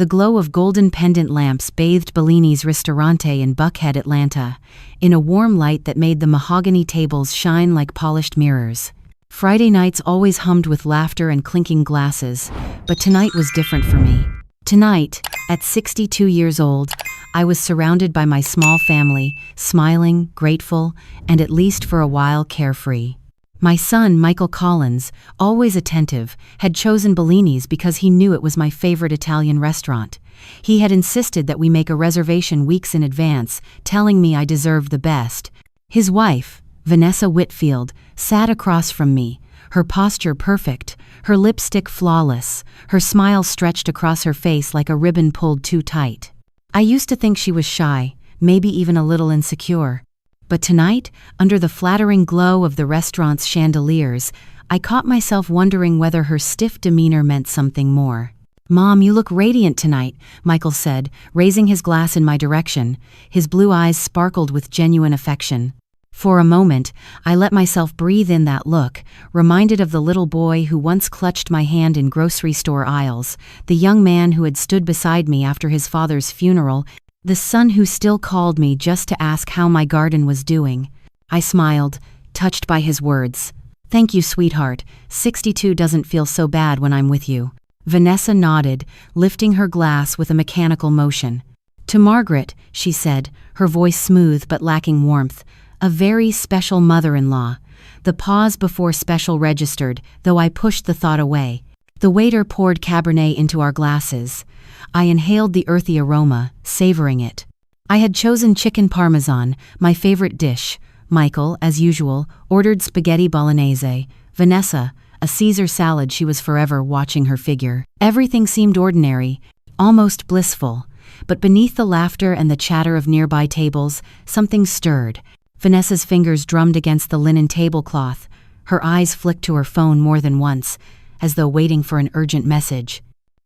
The glow of golden pendant lamps bathed Bellini's Ristorante in Buckhead, Atlanta, in a warm light that made the mahogany tables shine like polished mirrors. Friday nights always hummed with laughter and clinking glasses, but tonight was different for me. Tonight, at 62 years old, I was surrounded by my small family, smiling, grateful, and at least for a while carefree. My son, Michael Collins, always attentive, had chosen Bellini's because he knew it was my favorite Italian restaurant. He had insisted that we make a reservation weeks in advance, telling me I deserved the best. His wife, Vanessa Whitfield, sat across from me, her posture perfect, her lipstick flawless, her smile stretched across her face like a ribbon pulled too tight. I used to think she was shy, maybe even a little insecure. But tonight, under the flattering glow of the restaurant's chandeliers, I caught myself wondering whether her stiff demeanor meant something more. "Mom, you look radiant tonight," Michael said, raising his glass in my direction. His blue eyes sparkled with genuine affection. For a moment, I let myself breathe in that look, reminded of the little boy who once clutched my hand in grocery store aisles, the young man who had stood beside me after his father's funeral, the son who still called me just to ask how my garden was doing. I smiled, touched by his words. "Thank you, sweetheart. 62 doesn't feel so bad when I'm with you." Vanessa nodded, lifting her glass with a mechanical motion. "To Margaret," she said, her voice smooth but lacking warmth, "a very special mother-in-law." The pause before special registered, though I pushed the thought away. The waiter poured Cabernet into our glasses. I inhaled the earthy aroma, savoring it. I had chosen chicken parmesan, my favorite dish. Michael, as usual, ordered spaghetti bolognese. Vanessa, a Caesar salad. She was forever watching her figure. Everything seemed ordinary, almost blissful. But beneath the laughter and the chatter of nearby tables, something stirred. Vanessa's fingers drummed against the linen tablecloth. Her eyes flicked to her phone more than once, as though waiting for an urgent message.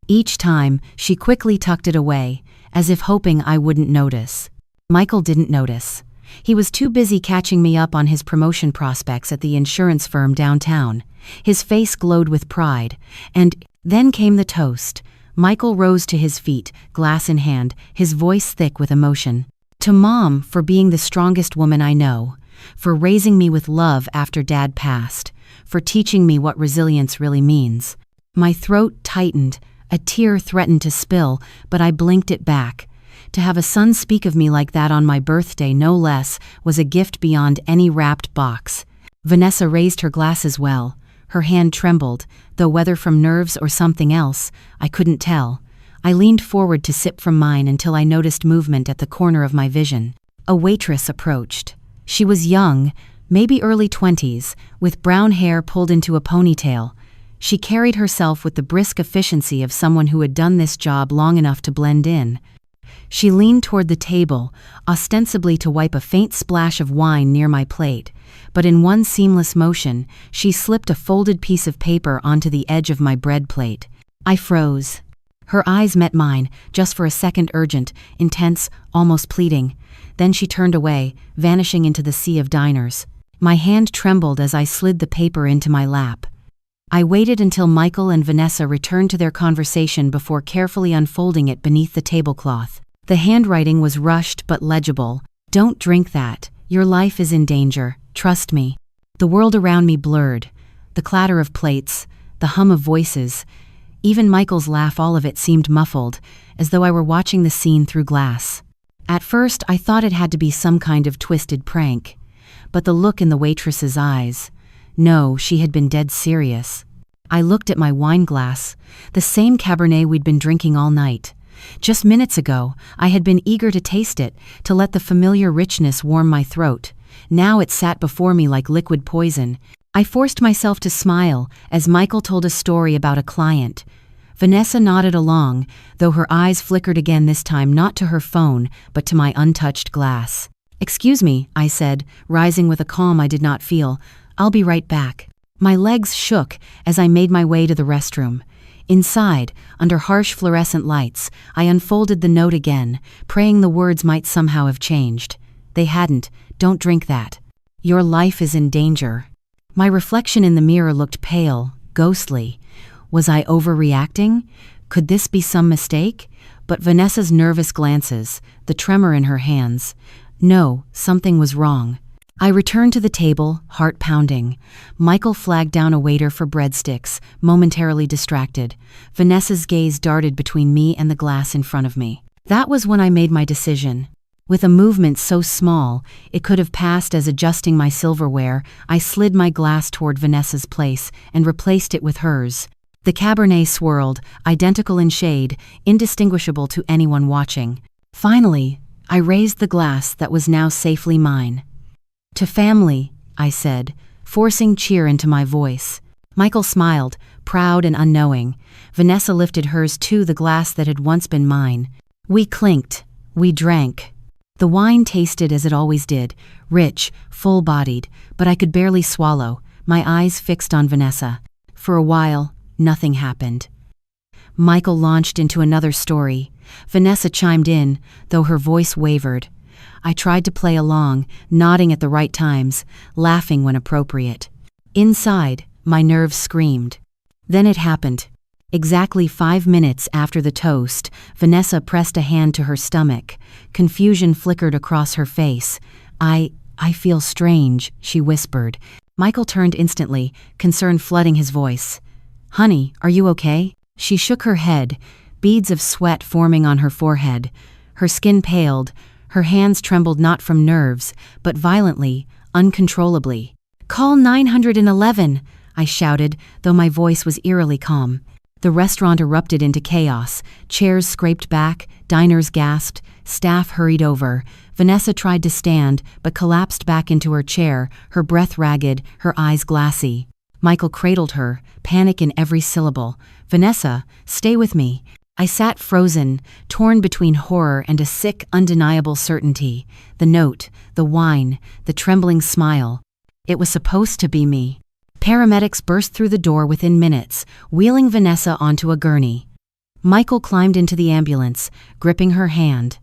Each time, she quickly tucked it away, as if hoping I wouldn't notice. Michael didn't notice. He was too busy catching me up on his promotion prospects at the insurance firm downtown. His face glowed with pride. And then came the toast. Michael rose to his feet, glass in hand, his voice thick with emotion. "To Mom, for being the strongest woman I know. For raising me with love after Dad passed. For teaching me what resilience really means." My throat tightened. A tear threatened to spill, but I blinked it back. To have a son speak of me like that on my birthday, no less, was a gift beyond any wrapped box. Vanessa raised her glass as well. Her hand trembled, though whether from nerves or something else, I couldn't tell. I leaned forward to sip from mine until I noticed movement at the corner of my vision. A waitress approached. She was young, maybe early 20s, with brown hair pulled into a ponytail. She carried herself with the brisk efficiency of someone who had done this job long enough to blend in. She leaned toward the table, ostensibly to wipe a faint splash of wine near my plate, but in one seamless motion, she slipped a folded piece of paper onto the edge of my bread plate. I froze. Her eyes met mine, just for a second, urgent, intense, almost pleading. Then she turned away, vanishing into the sea of diners. My hand trembled as I slid the paper into my lap. I waited until Michael and Vanessa returned to their conversation before carefully unfolding it beneath the tablecloth. The handwriting was rushed but legible. "Don't drink that. Your life is in danger. Trust me." The world around me blurred. The clatter of plates, the hum of voices, even Michael's laugh, all of it seemed muffled, as though I were watching the scene through glass. At first, I thought it had to be some kind of twisted prank. But the look in the waitress's eyes. No, she had been dead serious. I looked at my wine glass, the same Cabernet we'd been drinking all night. Just minutes ago, I had been eager to taste it, to let the familiar richness warm my throat. Now it sat before me like liquid poison. I forced myself to smile as Michael told a story about a client. Vanessa nodded along, though her eyes flickered again, this time not to her phone, but to my untouched glass. "Excuse me," I said, rising with a calm I did not feel. "I'll be right back." My legs shook as I made my way to the restroom. Inside, under harsh fluorescent lights, I unfolded the note again, praying the words might somehow have changed. They hadn't. "Don't drink that. Your life is in danger." My reflection in the mirror looked pale, ghostly. Was I overreacting? Could this be some mistake? But Vanessa's nervous glances, the tremor in her hands. No, something was wrong. I returned to the table, heart pounding. Michael flagged down a waiter for breadsticks, momentarily distracted. Vanessa's gaze darted between me and the glass in front of me. That was when I made my decision. With a movement so small, it could have passed as adjusting my silverware, I slid my glass toward Vanessa's place and replaced it with hers. The Cabernet swirled, identical in shade, indistinguishable to anyone watching. Finally, I raised the glass that was now safely mine. "To family," I said, forcing cheer into my voice. Michael smiled, proud and unknowing. Vanessa lifted hers too, the glass that had once been mine. We clinked. We drank. The wine tasted as it always did, rich, full-bodied, but I could barely swallow, my eyes fixed on Vanessa. For a while, nothing happened. Michael launched into another story. Vanessa chimed in, though her voice wavered. I tried to play along, nodding at the right times, laughing when appropriate. Inside, my nerves screamed. Then it happened. Exactly 5 minutes after the toast, Vanessa pressed a hand to her stomach. Confusion flickered across her face. I feel strange," she whispered. Michael turned instantly, concern flooding his voice. "Honey, are you okay?" She shook her head, beads of sweat forming on her forehead. Her skin paled. Her hands trembled not from nerves, but violently, uncontrollably. "Call 911, I shouted, though my voice was eerily calm. The restaurant erupted into chaos. Chairs scraped back, diners gasped, staff hurried over. Vanessa tried to stand, but collapsed back into her chair, her breath ragged, her eyes glassy. Michael cradled her, panic in every syllable. "Vanessa, stay with me." I sat frozen, torn between horror and a sick, undeniable certainty. The note, the wine, the trembling smile. It was supposed to be me. Paramedics burst through the door within minutes, wheeling Vanessa onto a gurney. Michael climbed into the ambulance, gripping her hand.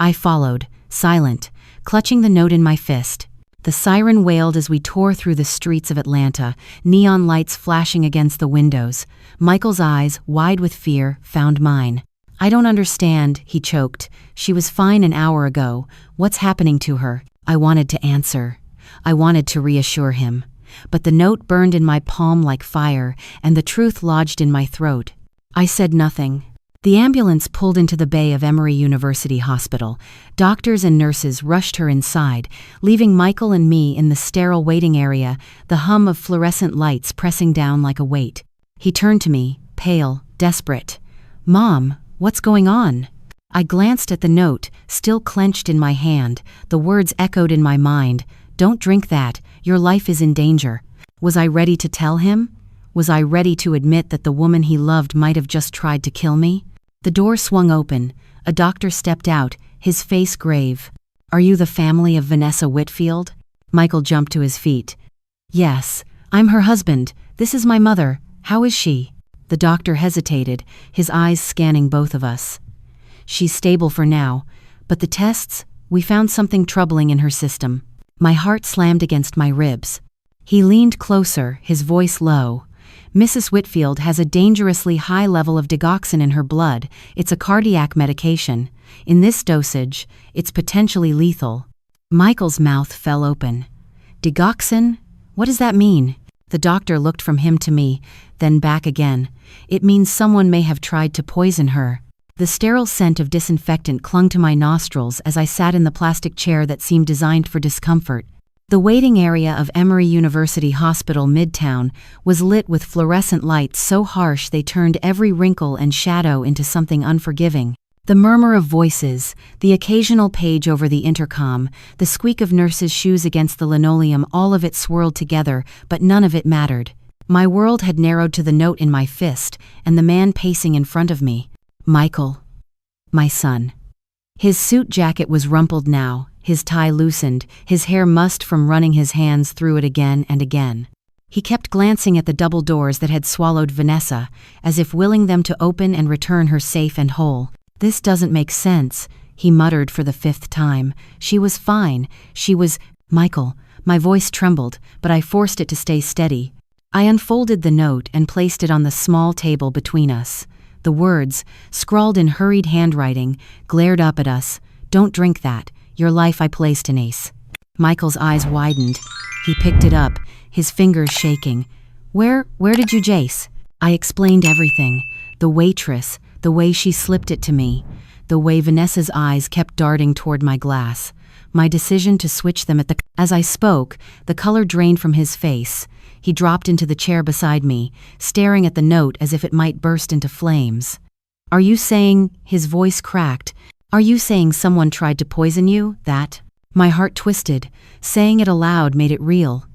I followed, silent, clutching the note in my fist. The siren wailed as we tore through the streets of Atlanta, neon lights flashing against the windows. Michael's eyes, wide with fear, found mine. "I don't understand," he choked. "She was fine an hour ago. What's happening to her?" I wanted to answer. I wanted to reassure him. But the note burned in my palm like fire, and the truth lodged in my throat. I said nothing. The ambulance pulled into the bay of Emory University Hospital. Doctors and nurses rushed her inside, leaving Michael and me in the sterile waiting area, the hum of fluorescent lights pressing down like a weight. He turned to me, pale, desperate. "Mom, what's going on?" I glanced at the note, still clenched in my hand. The words echoed in my mind. "Don't drink that. Your life is in danger." Was I ready to tell him? Was I ready to admit that the woman he loved might have just tried to kill me? The door swung open. A doctor stepped out, his face grave. "Are you the family of Vanessa Whitfield?" Michael jumped to his feet. "Yes, I'm her husband. This is my mother. How is she?" The doctor hesitated, his eyes scanning both of us. "She's stable for now, but the tests, we found something troubling in her system." My heart slammed against my ribs. He leaned closer, his voice low. "Mrs. Whitfield has a dangerously high level of digoxin in her blood. It's a cardiac medication. In this dosage, it's potentially lethal." Michael's mouth fell open. "Digoxin? What does that mean?" The doctor looked from him to me, then back again. "It means someone may have tried to poison her." The sterile scent of disinfectant clung to my nostrils as I sat in the plastic chair that seemed designed for discomfort. The waiting area of Emory University Hospital Midtown was lit with fluorescent lights so harsh they turned every wrinkle and shadow into something unforgiving. The murmur of voices, the occasional page over the intercom, the squeak of nurses' shoes against the linoleum, all of it swirled together, but none of it mattered. My world had narrowed to the note in my fist and the man pacing in front of me. Michael. My son. His suit jacket was rumpled now, his tie loosened, his hair mussed from running his hands through it again and again. He kept glancing at the double doors that had swallowed Vanessa, as if willing them to open and return her safe and whole. "This doesn't make sense," he muttered for the 5th time. "She was fine. She was—" "Michael." My voice trembled, but I forced it to stay steady. I unfolded the note and placed it on the small table between us. The words, scrawled in hurried handwriting, glared up at us. "Don't drink that. Your life I placed in Ace." Michael's eyes widened. He picked it up, his fingers shaking. Where did you Jace?" I explained everything. The waitress, the way she slipped it to me, the way Vanessa's eyes kept darting toward my glass, my decision to switch them As I spoke, the color drained from his face. He dropped into the chair beside me, staring at the note as if it might burst into flames. "Are you saying," his voice cracked, "are you saying someone tried to poison you, that?" My heart twisted. Saying it aloud made it real.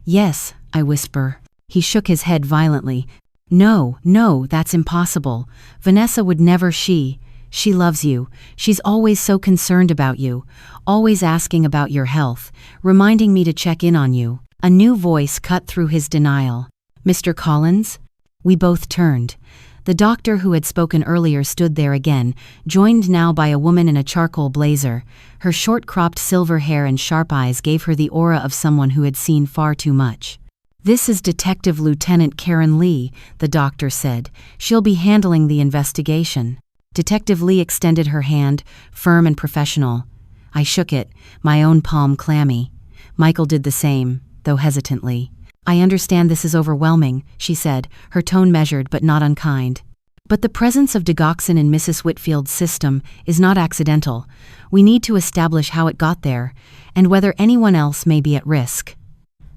"Yes," I whisper. He shook his head violently. No, that's impossible. Vanessa would never. She loves you. She's always so concerned about you, always asking about your health, reminding me to check in on you." A new voice cut through his denial. "Mr. Collins?" We both turned. The doctor who had spoken earlier stood there again, joined now by a woman in a charcoal blazer. Her short-cropped silver hair and sharp eyes gave her the aura of someone who had seen far too much. "This is Detective Lieutenant Karen Lee," the doctor said. "She'll be handling the investigation." Detective Lee extended her hand, firm and professional. I shook it, my own palm clammy. Michael did the same, though hesitantly. "I understand this is overwhelming," she said, her tone measured but not unkind. "But the presence of digoxin in Mrs. Whitfield's system is not accidental. We need to establish how it got there, and whether anyone else may be at risk."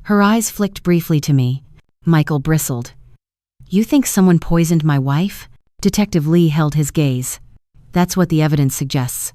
Her eyes flicked briefly to me. Michael bristled. "You think someone poisoned my wife?" Detective Lee held his gaze. "That's what the evidence suggests."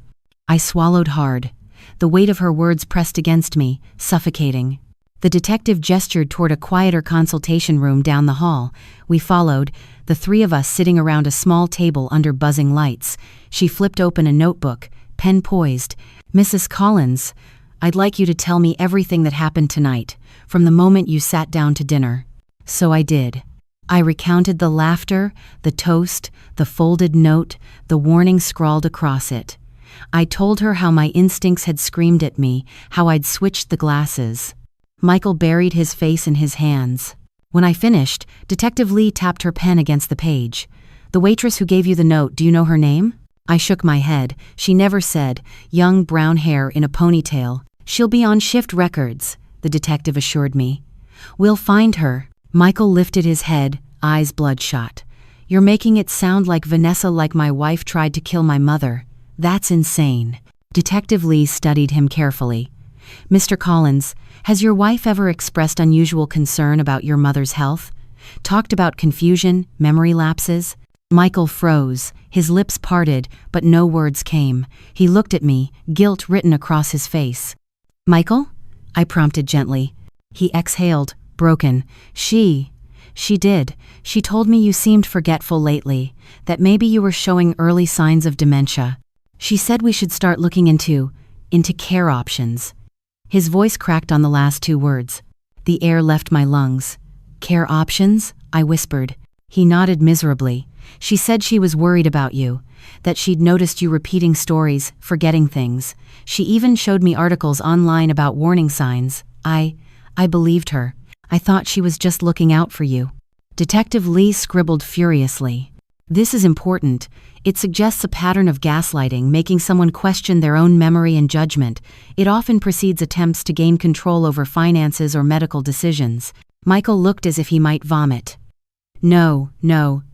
I swallowed hard. The weight of her words pressed against me, suffocating. The detective gestured toward a quieter consultation room down the hall. We followed, the three of us sitting around a small table under buzzing lights. She flipped open a notebook, pen poised. "Mrs. Collins, I'd like you to tell me everything that happened tonight, from the moment you sat down to dinner." So I did. I recounted the laughter, the toast, the folded note, the warning scrawled across it. I told her how my instincts had screamed at me, how I'd switched the glasses. Michael buried his face in his hands. When I finished, Detective Lee tapped her pen against the page. "The waitress who gave you the note, do you know her name?" I shook my head. "She never said. Young brown hair in a ponytail. She'll be on shift records," the detective assured me. "We'll find her." Michael lifted his head, eyes bloodshot. "You're making it sound like Vanessa, like my wife tried to kill my mother. That's insane." Detective Lee studied him carefully. "Mr. Collins, has your wife ever expressed unusual concern about your mother's health? Talked about confusion, memory lapses?" Michael froze, his lips parted, but no words came. He looked at me, guilt written across his face. "Michael?" I prompted gently. He exhaled, broken. She did. She told me you seemed forgetful lately, that maybe you were showing early signs of dementia. She said we should start looking into care options." His voice cracked on the last two words. The air left my lungs. "Care options?" I whispered. He nodded miserably. "She said she was worried about you, that she'd noticed you repeating stories, forgetting things. She even showed me articles online about warning signs. I believed her. I thought she was just looking out for you." Detective Lee scribbled furiously. "This is important. It suggests a pattern of gaslighting, making someone question their own memory and judgment. It often precedes attempts to gain control over finances or medical decisions." Michael looked as if he might vomit. No,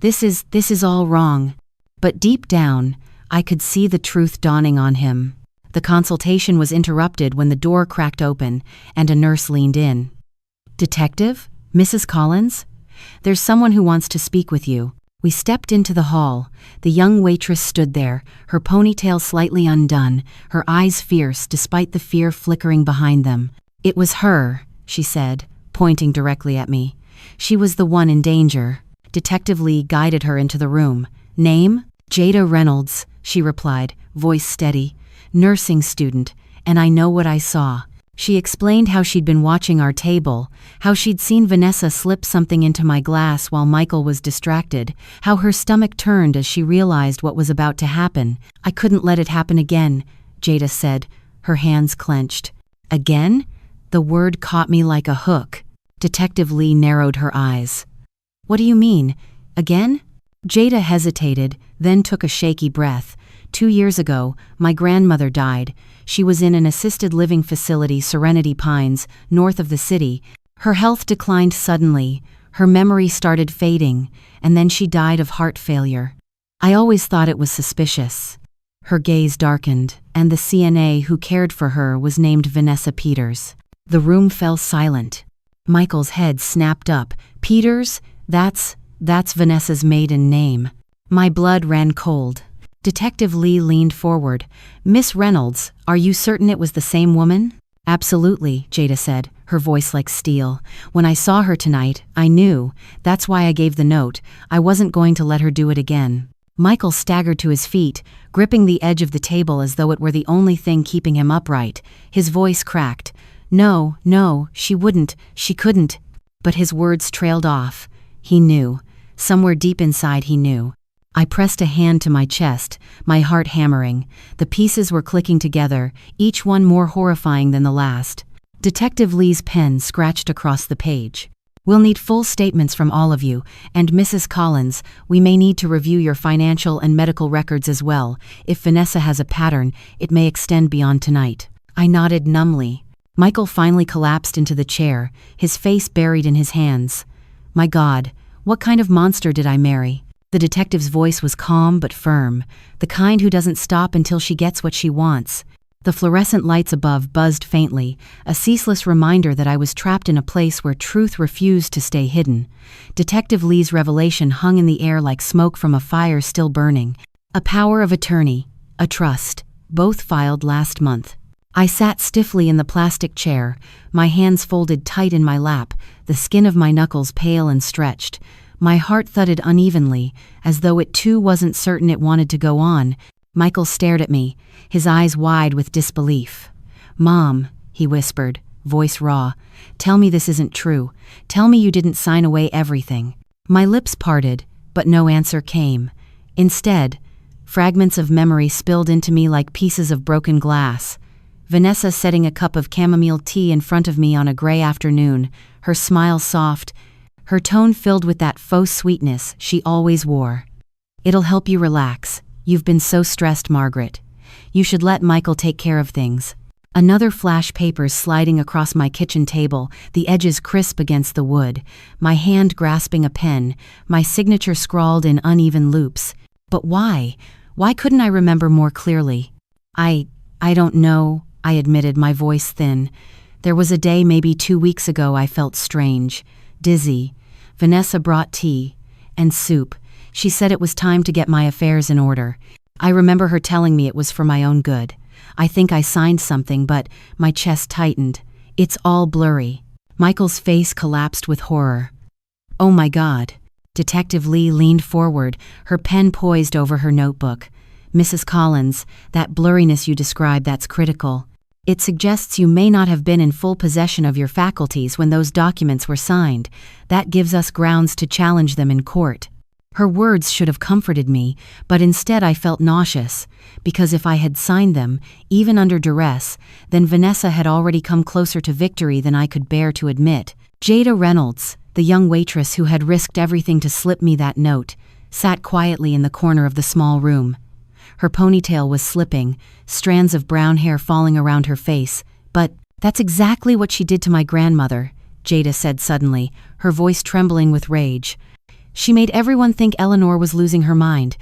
this is all wrong." But deep down, I could see the truth dawning on him. The consultation was interrupted when the door cracked open, and a nurse leaned in. "Detective? Mrs. Collins? There's someone who wants to speak with you." We stepped into the hall. The young waitress stood there, her ponytail slightly undone, her eyes fierce despite the fear flickering behind them. "It was her," she said, pointing directly at me. "She was the one in danger." Detective Lee guided her into the room. "Name?" "Jada Reynolds," she replied, voice steady. "Nursing student, and I know what I saw." She explained how she'd been watching our table, how she'd seen Vanessa slip something into my glass while Michael was distracted, how her stomach turned as she realized what was about to happen. "I couldn't let it happen again," Jada said, her hands clenched. "Again?" The word caught me like a hook. Detective Lee narrowed her eyes. "What do you mean? Again?" Jada hesitated, then took a shaky breath. 2 years ago, my grandmother died. She was in an assisted living facility, Serenity Pines, north of the city. Her health declined suddenly, her memory started fading, and then she died of heart failure. I always thought it was suspicious. Her gaze darkened, and the CNA who cared for her was named Vanessa Peters. The room fell silent. Michael's head snapped up. Peters? That's Vanessa's maiden name. My blood ran cold. Detective Lee leaned forward. Miss Reynolds, are you certain it was the same woman? Absolutely, Jada said, her voice like steel. When I saw her tonight, I knew. That's why I gave the note. I wasn't going to let her do it again. Michael staggered to his feet, gripping the edge of the table as though it were the only thing keeping him upright. His voice cracked. No, she wouldn't, she couldn't. But his words trailed off. He knew. Somewhere deep inside he knew. I pressed a hand to my chest, my heart hammering. The pieces were clicking together, each one more horrifying than the last. Detective Lee's pen scratched across the page. We'll need full statements from all of you, and Mrs. Collins, we may need to review your financial and medical records as well. If Vanessa has a pattern, it may extend beyond tonight. I nodded numbly. Michael finally collapsed into the chair, his face buried in his hands. My God, what kind of monster did I marry? The detective's voice was calm but firm, the kind who doesn't stop until she gets what she wants. The fluorescent lights above buzzed faintly, a ceaseless reminder that I was trapped in a place where truth refused to stay hidden. Detective Lee's revelation hung in the air like smoke from a fire still burning. A power of attorney, a trust, both filed last month. I sat stiffly in the plastic chair, my hands folded tight in my lap, the skin of my knuckles pale and stretched. My heart thudded unevenly, as though it too wasn't certain it wanted to go on. Michael stared at me, his eyes wide with disbelief. Mom, he whispered, voice raw, tell me this isn't true. Tell me you didn't sign away everything. My lips parted, but no answer came. Instead, fragments of memory spilled into me like pieces of broken glass. Vanessa setting a cup of chamomile tea in front of me on a gray afternoon, her smile soft, her tone filled with that faux sweetness she always wore. It'll help you relax. You've been so stressed, Margaret. You should let Michael take care of things. Another flash papers sliding across my kitchen table, the edges crisp against the wood, my hand grasping a pen, my signature scrawled in uneven loops. But why? Why couldn't I remember more clearly? I don't know, I admitted, my voice thin. There was a day maybe 2 weeks ago I felt strange, dizzy. Vanessa brought tea and soup. She said it was time to get my affairs in order. I remember her telling me it was for my own good. I think I signed something, but my chest tightened. It's all blurry. Michael's face collapsed with horror. Oh my God. Detective Lee leaned forward, her pen poised over her notebook. Mrs. Collins, that blurriness you described, that's critical. It suggests you may not have been in full possession of your faculties when those documents were signed. That gives us grounds to challenge them in court. Her words should have comforted me, but instead I felt nauseous, because if I had signed them, even under duress, then Vanessa had already come closer to victory than I could bear to admit. Jada Reynolds, the young waitress who had risked everything to slip me that note, sat quietly in the corner of the small room. Her ponytail was slipping, strands of brown hair falling around her face. But that's exactly what she did to my grandmother, Jada said suddenly, her voice trembling with rage. She made everyone think Eleanor was losing her mind.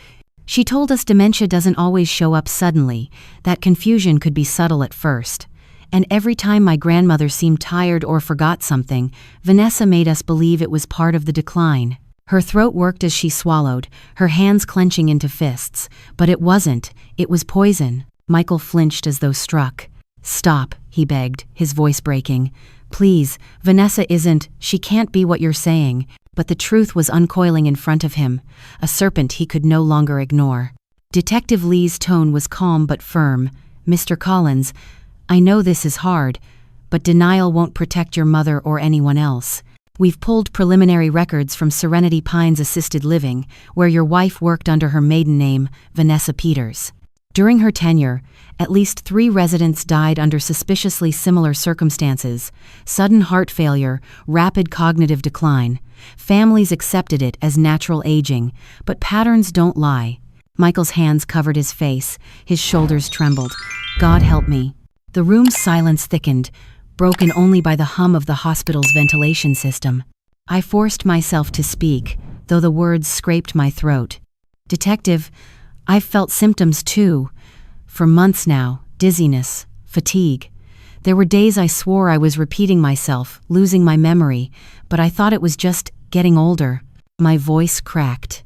She told us dementia doesn't always show up suddenly, that confusion could be subtle at first. And every time my grandmother seemed tired or forgot something, Vanessa made us believe it was part of the decline. Her throat worked as she swallowed, her hands clenching into fists. But it wasn't. It was poison. Michael flinched as though struck. Stop, he begged, his voice breaking. Please, Vanessa isn't, she can't be what you're saying. But the truth was uncoiling in front of him, a serpent he could no longer ignore. Detective Lee's tone was calm but firm. Mr. Collins, I know this is hard, but denial won't protect your mother or anyone else. We've pulled preliminary records from Serenity Pines Assisted Living, where your wife worked under her maiden name, Vanessa Peters. During her tenure, at least 3 residents died under suspiciously similar circumstances: sudden heart failure, rapid cognitive decline. Families accepted it as natural aging, but patterns don't lie. Michael's hands covered his face, his shoulders trembled. God help me. The room's silence thickened, broken only by the hum of the hospital's ventilation system. I forced myself to speak, though the words scraped my throat. Detective, I've felt symptoms too. For months now, dizziness, fatigue. There were days I swore I was repeating myself, losing my memory, but I thought it was just getting older. My voice cracked.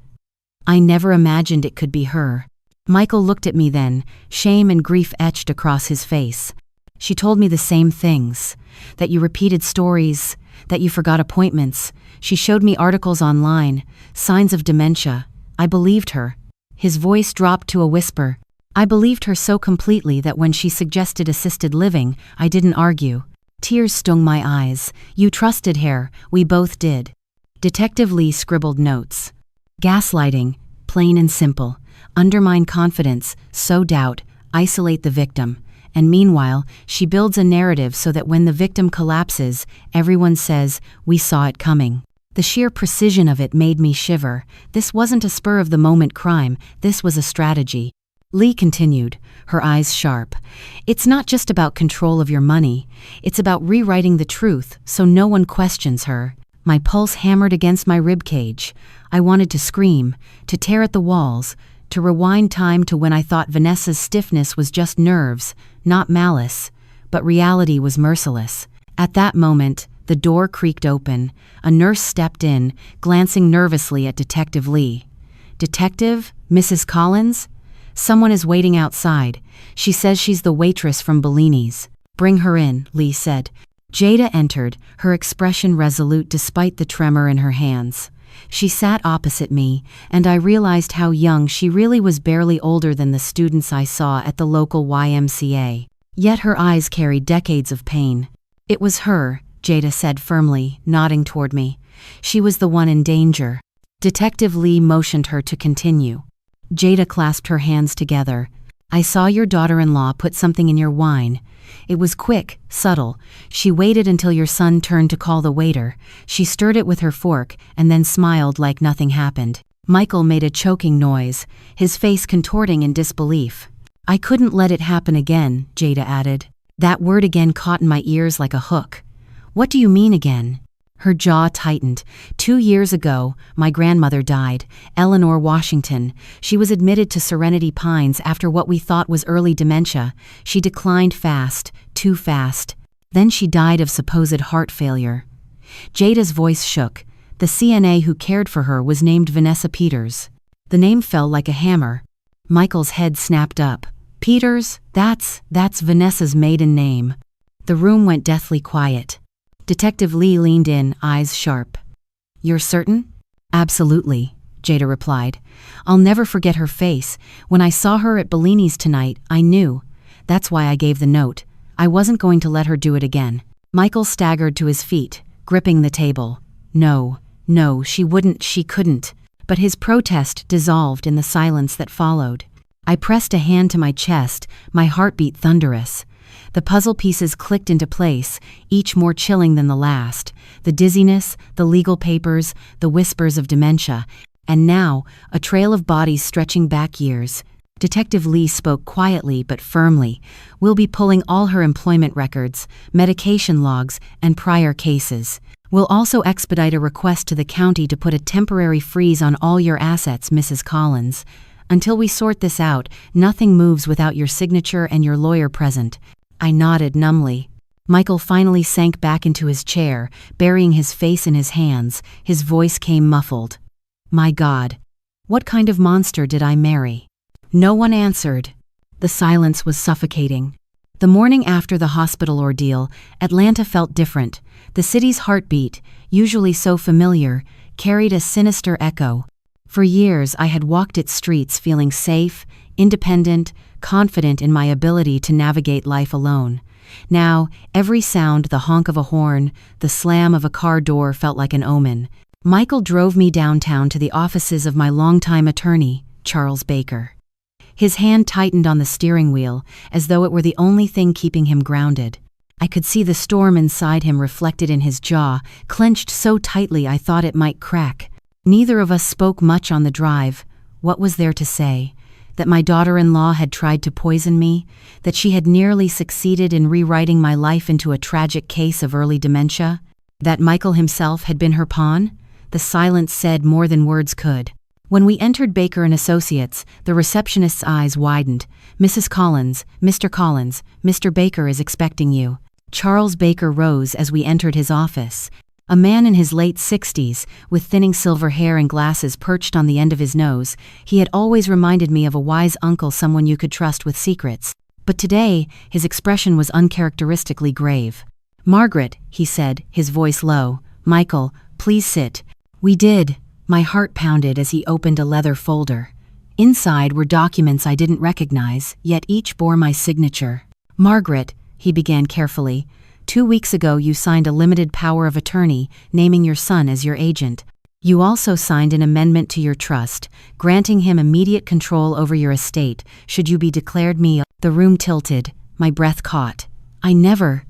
I never imagined it could be her. Michael looked at me then, shame and grief etched across his face. She told me the same things. That you repeated stories, that you forgot appointments. She showed me articles online, signs of dementia. I believed her. His voice dropped to a whisper. I believed her so completely that when she suggested assisted living, I didn't argue. Tears stung my eyes. You trusted her, we both did. Detective Lee scribbled notes. Gaslighting, plain and simple. Undermine confidence, sow doubt, isolate the victim. And meanwhile, she builds a narrative so that when the victim collapses, everyone says, we saw it coming. The sheer precision of it made me shiver. This wasn't a spur-of-the-moment crime, this was a strategy. Lee continued, her eyes sharp. It's not just about control of your money. It's about rewriting the truth so no one questions her. My pulse hammered against my ribcage. I wanted to scream, to tear at the walls, to rewind time to when I thought Vanessa's stiffness was just nerves, not malice. But reality was merciless. At that moment, the door creaked open. A nurse stepped in, glancing nervously at Detective Lee. Detective? Mrs. Collins? Someone is waiting outside. She says she's the waitress from Bellini's. Bring her in, Lee said. Jada entered, her expression resolute despite the tremor in her hands. She sat opposite me, and I realized how young she really was, barely older than the students I saw at the local YMCA. Yet her eyes carried decades of pain. It was her, Jada said firmly, nodding toward me. She was the one in danger. Detective Lee motioned her to continue. Jada clasped her hands together. I saw your daughter-in-law put something in your wine. It was quick, subtle. She waited until your son turned to call the waiter. She stirred it with her fork and then smiled like nothing happened. Michael made a choking noise, his face contorting in disbelief. I couldn't let it happen again, Jada added. That word again caught in my ears like a hook. What do you mean again? Her jaw tightened. 2 years ago, my grandmother died, Eleanor Washington. She was admitted to Serenity Pines after what we thought was early dementia. She declined fast, too fast. Then she died of supposed heart failure. Jada's voice shook. The CNA who cared for her was named Vanessa Peters. The name fell like a hammer. Michael's head snapped up. Peters? That's Vanessa's maiden name. The room went deathly quiet. Detective Lee leaned in, eyes sharp. You're certain? Absolutely, Jada replied. I'll never forget her face. When I saw her at Bellini's tonight, I knew. That's why I gave the note. I wasn't going to let her do it again. Michael staggered to his feet, gripping the table. No, she couldn't. But his protest dissolved in the silence that followed. I pressed a hand to my chest, my heartbeat thunderous. The puzzle pieces clicked into place, each more chilling than the last. The dizziness, the legal papers, the whispers of dementia. And now, a trail of bodies stretching back years. Detective Lee spoke quietly but firmly. We'll be pulling all her employment records, medication logs, and prior cases. We'll also expedite a request to the county to put a temporary freeze on all your assets, Mrs. Collins. Until we sort this out, nothing moves without your signature and your lawyer present. I nodded numbly. Michael finally sank back into his chair, burying his face in his hands. His voice came muffled. My God, what kind of monster did I marry? No one answered. The silence was suffocating. The morning after the hospital ordeal, Atlanta felt different. The city's heartbeat, usually so familiar, carried a sinister echo. For years I had walked its streets feeling safe, independent, confident in my ability to navigate life alone. Now, every sound, the honk of a horn, the slam of a car door felt like an omen. Michael drove me downtown to the offices of my longtime attorney, Charles Baker. His hand tightened on the steering wheel, as though it were the only thing keeping him grounded. I could see the storm inside him reflected in his jaw, clenched so tightly I thought it might crack. Neither of us spoke much on the drive. What was there to say? That my daughter-in-law had tried to poison me? That she had nearly succeeded in rewriting my life into a tragic case of early dementia? That Michael himself had been her pawn? The silence said more than words could. When we entered Baker & Associates, the receptionist's eyes widened. "Mrs. Collins, Mr. Collins, Mr. Baker is expecting you." Charles Baker rose as we entered his office. A man in his late 60s, with thinning silver hair and glasses perched on the end of his nose, he had always reminded me of a wise uncle, someone you could trust with secrets. But today, his expression was uncharacteristically grave. "Margaret," he said, his voice low. "Michael, please sit." We did. My heart pounded as he opened a leather folder. Inside were documents I didn't recognize, yet each bore my signature. "Margaret," he began carefully, "2 weeks ago you signed a limited power of attorney, naming your son as your agent. You also signed an amendment to your trust, granting him immediate control over your estate, should you be declared me." The room tilted. My breath caught. I never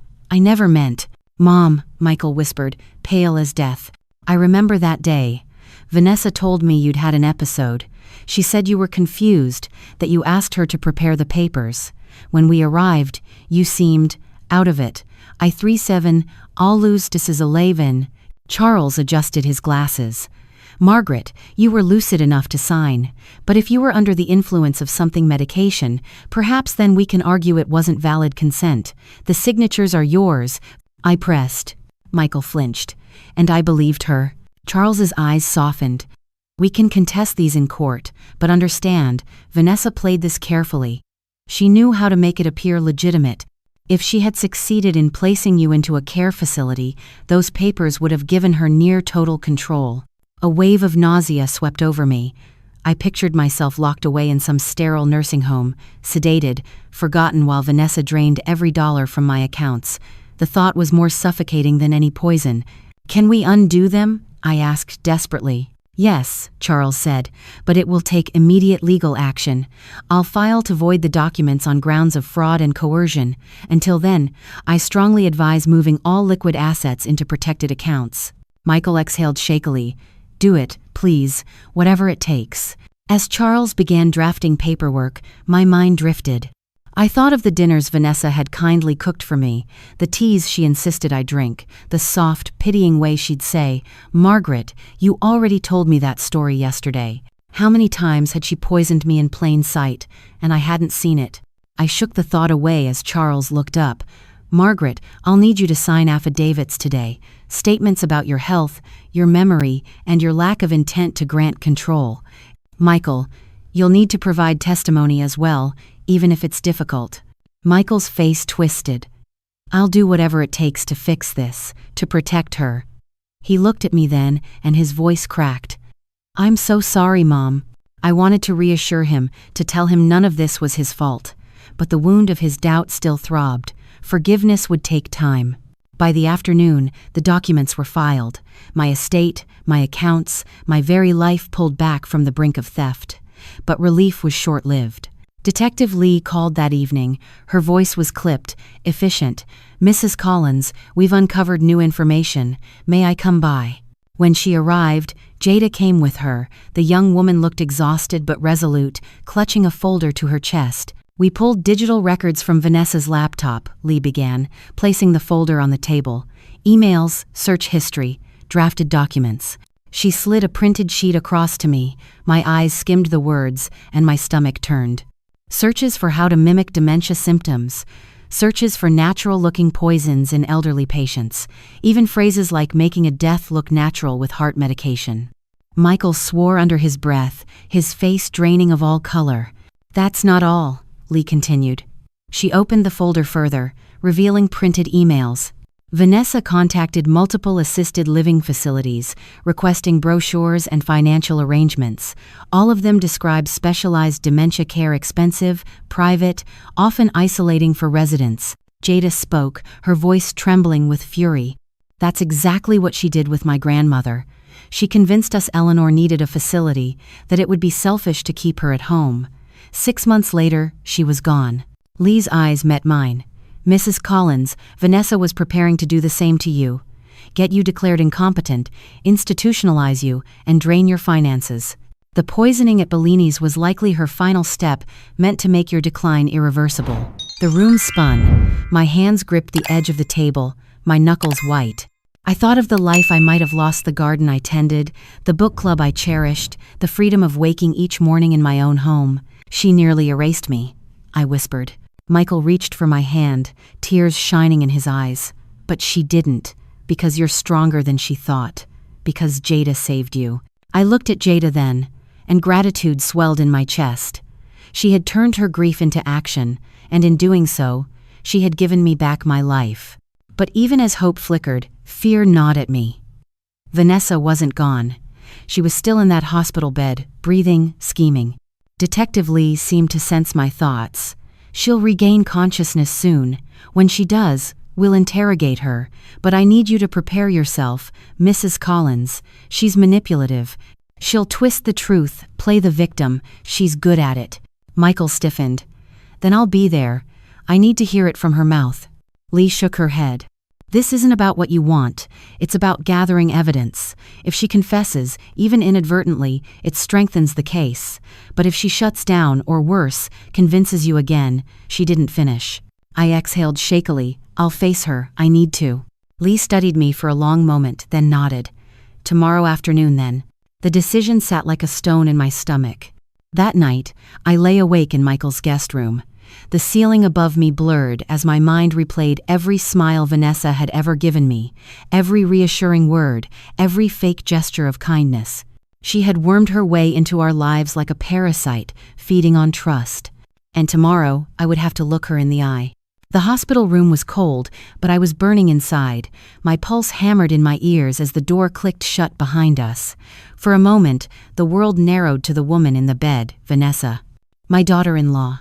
meant." "Mom," Michael whispered, pale as death. "I remember that day. Vanessa told me you'd had an episode. She said you were confused, that you asked her to prepare the papers. When we arrived, you seemed out of it. I 37, all lose this is 11. Charles adjusted his glasses. "Margaret, you were lucid enough to sign, but if you were under the influence of something medication, perhaps then we can argue it wasn't valid consent. The signatures are yours." I pressed. Michael flinched. "And I believed her." Charles's eyes softened. "We can contest these in court, but understand, Vanessa played this carefully. She knew how to make it appear legitimate. If she had succeeded in placing you into a care facility, those papers would have given her near total control." A wave of nausea swept over me. I pictured myself locked away in some sterile nursing home, sedated, forgotten while Vanessa drained every dollar from my accounts. The thought was more suffocating than any poison. "Can we undo them?" I asked desperately. "Yes," Charles said, "but it will take immediate legal action. I'll file to void the documents on grounds of fraud and coercion. Until then, I strongly advise moving all liquid assets into protected accounts." Michael exhaled shakily. "Do it, please, whatever it takes." As Charles began drafting paperwork, my mind drifted. I thought of the dinners Vanessa had kindly cooked for me, the teas she insisted I drink, the soft, pitying way she'd say, "Margaret, you already told me that story yesterday." How many times had she poisoned me in plain sight, and I hadn't seen it? I shook the thought away as Charles looked up. "Margaret, I'll need you to sign affidavits today, statements about your health, your memory, and your lack of intent to grant control. Michael, you'll need to provide testimony as well, even if it's difficult." Michael's face twisted. "I'll do whatever it takes to fix this, to protect her." He looked at me then, and his voice cracked. "I'm so sorry, Mom." I wanted to reassure him, to tell him none of this was his fault. But the wound of his doubt still throbbed. Forgiveness would take time. By the afternoon, the documents were filed. My estate, my accounts, my very life pulled back from the brink of theft. But relief was short-lived. Detective Lee called that evening. Her voice was clipped, efficient. "Mrs. Collins, we've uncovered new information. May I come by?" When she arrived, Jada came with her. The young woman looked exhausted but resolute, clutching a folder to her chest. "We pulled digital records from Vanessa's laptop," Lee began, placing the folder on the table. "Emails, search history, drafted documents." She slid a printed sheet across to me. My eyes skimmed the words, and my stomach turned. Searches for how to mimic dementia symptoms. Searches for natural-looking poisons in elderly patients. Even phrases like making a death look natural with heart medication. Michael swore under his breath, his face draining of all color. "That's not all," Lee continued. She opened the folder further, revealing printed emails. Vanessa contacted multiple assisted living facilities, requesting brochures and financial arrangements. All of them described specialized dementia care expensive, private, often isolating for residents. Jada spoke, her voice trembling with fury. "That's exactly what she did with my grandmother. She convinced us Eleanor needed a facility, that it would be selfish to keep her at home. 6 months later, she was gone. Lee's eyes met mine. Mrs. Collins, Vanessa was preparing to do the same to you. Get you declared incompetent, institutionalize you, and drain your finances. The poisoning at Bellini's was likely her final step, meant to make your decline irreversible. The room spun. My hands gripped the edge of the table, my knuckles white. I thought of the life I might have lost, the garden I tended, the book club I cherished, the freedom of waking each morning in my own home. She nearly erased me, I whispered. Michael reached for my hand, tears shining in his eyes. But she didn't, because you're stronger than she thought, because Jada saved you. I looked at Jada then, and gratitude swelled in my chest. She had turned her grief into action, and in doing so, she had given me back my life. But even as hope flickered, fear gnawed at me. Vanessa wasn't gone. She was still in that hospital bed, breathing, scheming. Detective Lee seemed to sense my thoughts. She'll regain consciousness soon. When she does, we'll interrogate her. But I need you to prepare yourself, Mrs. Collins. She's manipulative. She'll twist the truth, play the victim. She's good at it. Michael stiffened. Then I'll be there. I need to hear it from her mouth. Lee shook her head. This isn't about what you want. It's about gathering evidence. If she confesses, even inadvertently, it strengthens the case. But if she shuts down, or worse, convinces you again, she didn't finish. I exhaled shakily. I'll face her. I need to. Lee studied me for a long moment, then nodded. Tomorrow afternoon, then. The decision sat like a stone in my stomach. That night, I lay awake in Michael's guest room. The ceiling above me blurred as my mind replayed every smile Vanessa had ever given me, every reassuring word, every fake gesture of kindness. She had wormed her way into our lives like a parasite, feeding on trust. And tomorrow, I would have to look her in the eye. The hospital room was cold, but I was burning inside. My pulse hammered in my ears as the door clicked shut behind us. For a moment, the world narrowed to the woman in the bed, Vanessa. My daughter-in-law.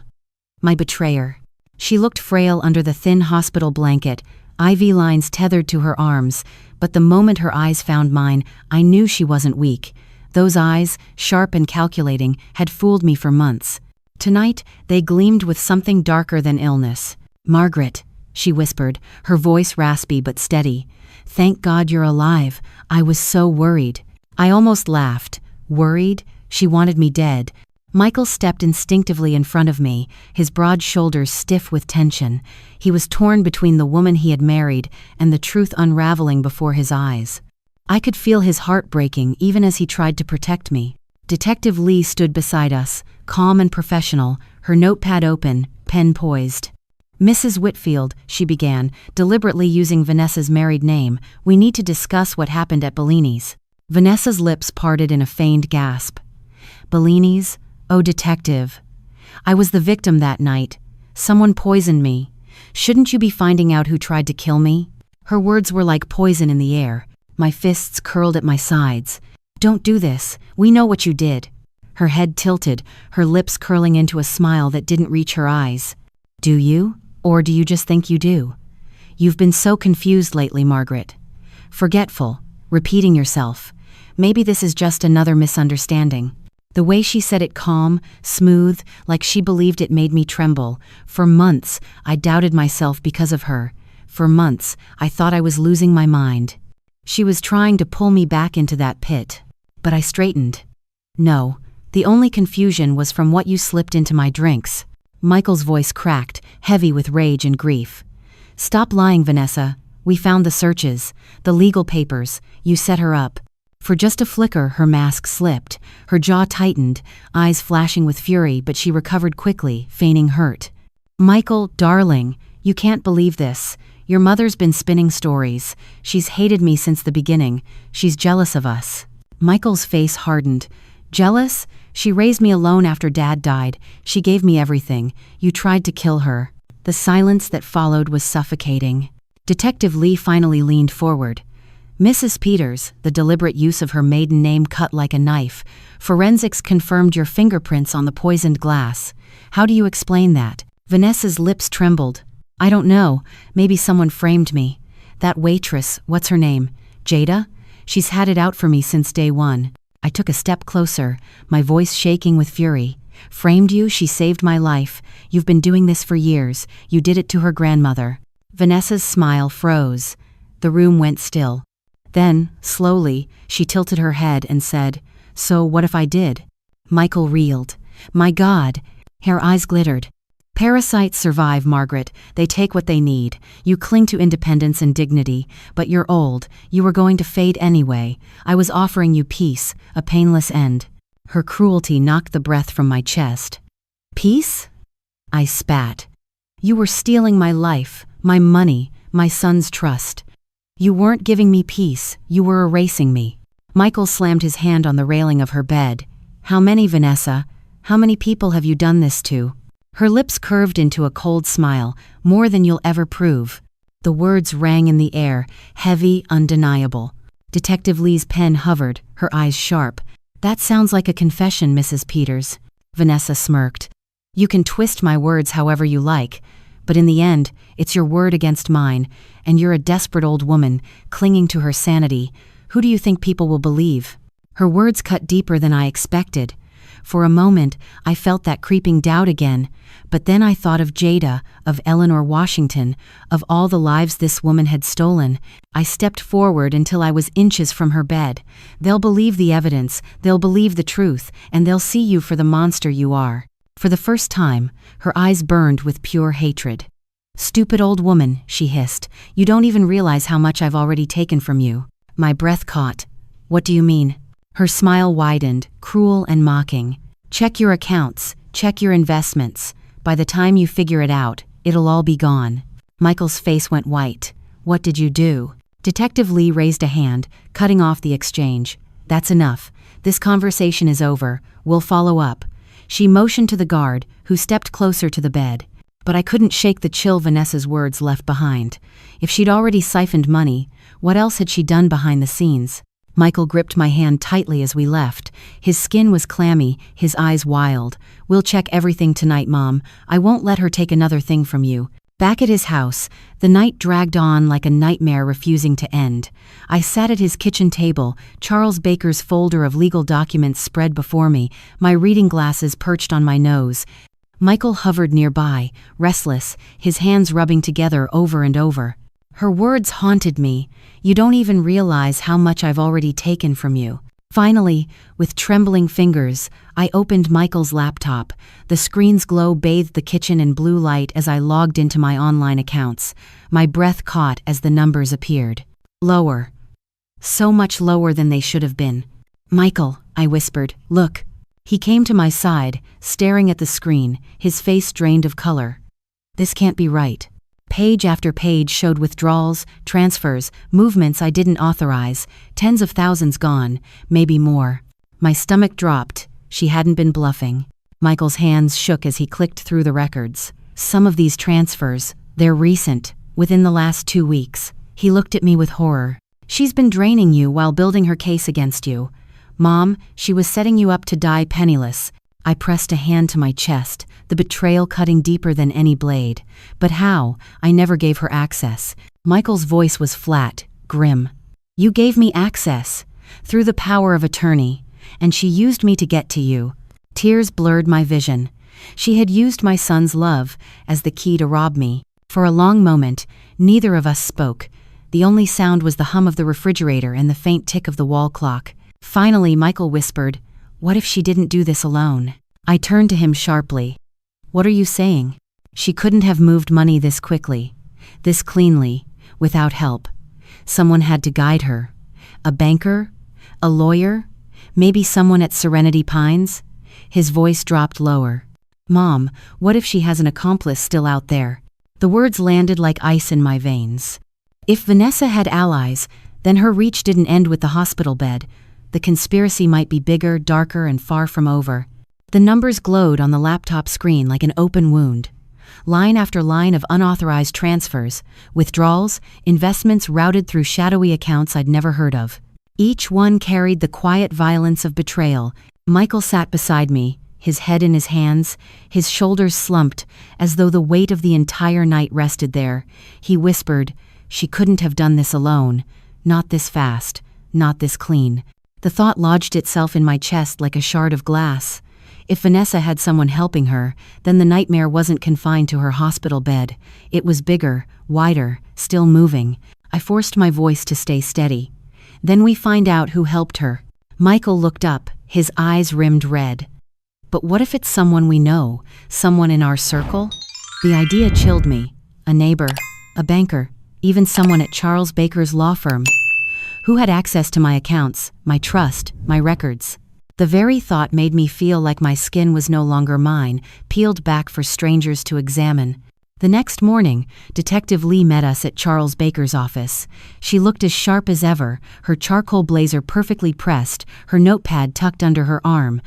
My betrayer. She looked frail under the thin hospital blanket, IV lines tethered to her arms, but the moment her eyes found mine, I knew she wasn't weak. Those eyes, sharp and calculating, had fooled me for months. Tonight, they gleamed with something darker than illness. Margaret, she whispered, her voice raspy but steady. Thank God you're alive. I was so worried. I almost laughed. Worried? She wanted me dead. Michael stepped instinctively in front of me, his broad shoulders stiff with tension. He was torn between the woman he had married and the truth unraveling before his eyes. I could feel his heart breaking even as he tried to protect me. Detective Lee stood beside us, calm and professional, her notepad open, pen poised. Mrs. Whitfield, she began, deliberately using Vanessa's married name, we need to discuss what happened at Bellini's. Vanessa's lips parted in a feigned gasp. Bellini's? Oh, detective. I was the victim that night. Someone poisoned me. Shouldn't you be finding out who tried to kill me? Her words were like poison in the air. My fists curled at my sides. Don't do this. We know what you did. Her head tilted, her lips curling into a smile that didn't reach her eyes. Do you? Or do you just think you do? You've been so confused lately, Margaret. Forgetful, repeating yourself. Maybe this is just another misunderstanding. The way she said it calm, smooth, like she believed it made me tremble. For months, I doubted myself because of her. For months, I thought I was losing my mind. She was trying to pull me back into that pit. But I straightened. No, the only confusion was from what you slipped into my drinks. Michael's voice cracked, heavy with rage and grief. Stop lying, Vanessa. We found the searches, the legal papers. You set her up. For just a flicker, her mask slipped. Her jaw tightened, eyes flashing with fury, but she recovered quickly, feigning hurt. Michael, darling, you can't believe this. Your mother's been spinning stories. She's hated me since the beginning. She's jealous of us. Michael's face hardened. Jealous? She raised me alone after Dad died. She gave me everything. You tried to kill her. The silence that followed was suffocating. Detective Lee finally leaned forward. Mrs. Peters, the deliberate use of her maiden name cut like a knife. Forensics confirmed your fingerprints on the poisoned glass. How do you explain that? Vanessa's lips trembled. I don't know. Maybe someone framed me. That waitress, what's her name? Jada? She's had it out for me since day one. I took a step closer, my voice shaking with fury. Framed you, she saved my life. You've been doing this for years. You did it to her grandmother. Vanessa's smile froze. The room went still. Then, slowly, she tilted her head and said, "So what if I did?" Michael reeled. "My God." Her eyes glittered. "Parasites survive, Margaret. They take what they need. You cling to independence and dignity, but you're old. You were going to fade anyway. I was offering you peace, a painless end." Her cruelty knocked the breath from my chest. "Peace?" I spat. "You were stealing my life, my money, my son's trust. You weren't giving me peace, you were erasing me." Michael slammed his hand on the railing of her bed. "How many, Vanessa? How many people have you done this to?" Her lips curved into a cold smile. "More than you'll ever prove." The words rang in the air, heavy, undeniable. Detective Lee's pen hovered, her eyes sharp. "That sounds like a confession, Mrs. Peters." Vanessa smirked. "You can twist my words however you like, but in the end, it's your word against mine, and you're a desperate old woman, clinging to her sanity. Who do you think people will believe?" Her words cut deeper than I expected. For a moment, I felt that creeping doubt again, but then I thought of Jada, of Eleanor Washington, of all the lives this woman had stolen. I stepped forward until I was inches from her bed. "They'll believe the evidence, they'll believe the truth, and they'll see you for the monster you are." For the first time, her eyes burned with pure hatred. "Stupid old woman," she hissed. "You don't even realize how much I've already taken from you." My breath caught. "What do you mean?" Her smile widened, cruel and mocking. "Check your accounts, check your investments. By the time you figure it out, it'll all be gone." Michael's face went white. "What did you do?" Detective Lee raised a hand, cutting off the exchange. "That's enough. This conversation is over. We'll follow up." She motioned to the guard, who stepped closer to the bed. But I couldn't shake the chill Vanessa's words left behind. If she'd already siphoned money, what else had she done behind the scenes? Michael gripped my hand tightly as we left. His skin was clammy, his eyes wild. "We'll check everything tonight, Mom. I won't let her take another thing from you." Back at his house, the night dragged on like a nightmare refusing to end. I sat at his kitchen table, Charles Baker's folder of legal documents spread before me, my reading glasses perched on my nose. Michael hovered nearby, restless, his hands rubbing together over and over. Her words haunted me. "You don't even realize how much I've already taken from you." Finally, with trembling fingers, I opened Michael's laptop. The screen's glow bathed the kitchen in blue light as I logged into my online accounts. My breath caught as the numbers appeared. Lower. So much lower than they should have been. "Michael," I whispered, "look." He came to my side, staring at the screen, his face drained of color. "This can't be right." Page after page showed withdrawals, transfers, movements I didn't authorize, tens of thousands gone, maybe more. My stomach dropped. She hadn't been bluffing. Michael's hands shook as he clicked through the records. "Some of these transfers, they're recent, within the last 2 weeks." He looked at me with horror. "She's been draining you while building her case against you. Mom, she was setting you up to die penniless." I pressed a hand to my chest, the betrayal cutting deeper than any blade. "But how? I never gave her access." Michael's voice was flat, grim. "You gave me access, through the power of attorney, and she used me to get to you." Tears blurred my vision. She had used my son's love as the key to rob me. For a long moment, neither of us spoke. The only sound was the hum of the refrigerator and the faint tick of the wall clock. Finally, Michael whispered, "What if she didn't do this alone?" I turned to him sharply. "What are you saying?" She couldn't have moved money this quickly, this cleanly, without help. Someone had to guide her. A banker? A lawyer? Maybe someone at Serenity Pines? His voice dropped lower. "Mom, what if she has an accomplice still out there?" The words landed like ice in my veins. If Vanessa had allies, then her reach didn't end with the hospital bed. The conspiracy might be bigger, darker, and far from over. The numbers glowed on the laptop screen like an open wound. Line after line of unauthorized transfers, withdrawals, investments routed through shadowy accounts I'd never heard of. Each one carried the quiet violence of betrayal. Michael sat beside me, his head in his hands, his shoulders slumped, as though the weight of the entire night rested there. He whispered, "She couldn't have done this alone. Not this fast, not this clean." The thought lodged itself in my chest like a shard of glass. If Vanessa had someone helping her, then the nightmare wasn't confined to her hospital bed. It was bigger, wider, still moving. I forced my voice to stay steady. Then we find out who helped her. Michael looked up, his eyes rimmed red. But what if it's someone we know, someone in our circle? The idea chilled me. A neighbor, a banker, even someone at Charles Baker's law firm. Who had access to my accounts, my trust, my records? The very thought made me feel like my skin was no longer mine, peeled back for strangers to examine. The next morning, Detective Lee met us at Charles Baker's office. She looked as sharp as ever, her charcoal blazer perfectly pressed, her notepad tucked under her arm.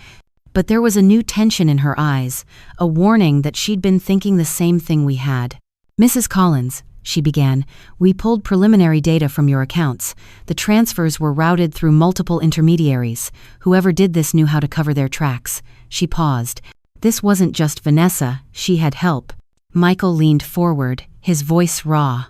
But there was a new tension in her eyes, a warning that she'd been thinking the same thing we had. "Mrs. Collins," she began, "we pulled preliminary data from your accounts. The transfers were routed through multiple intermediaries. Whoever did this knew how to cover their tracks." She paused. This wasn't just Vanessa, she had help. Michael leaned forward, his voice raw.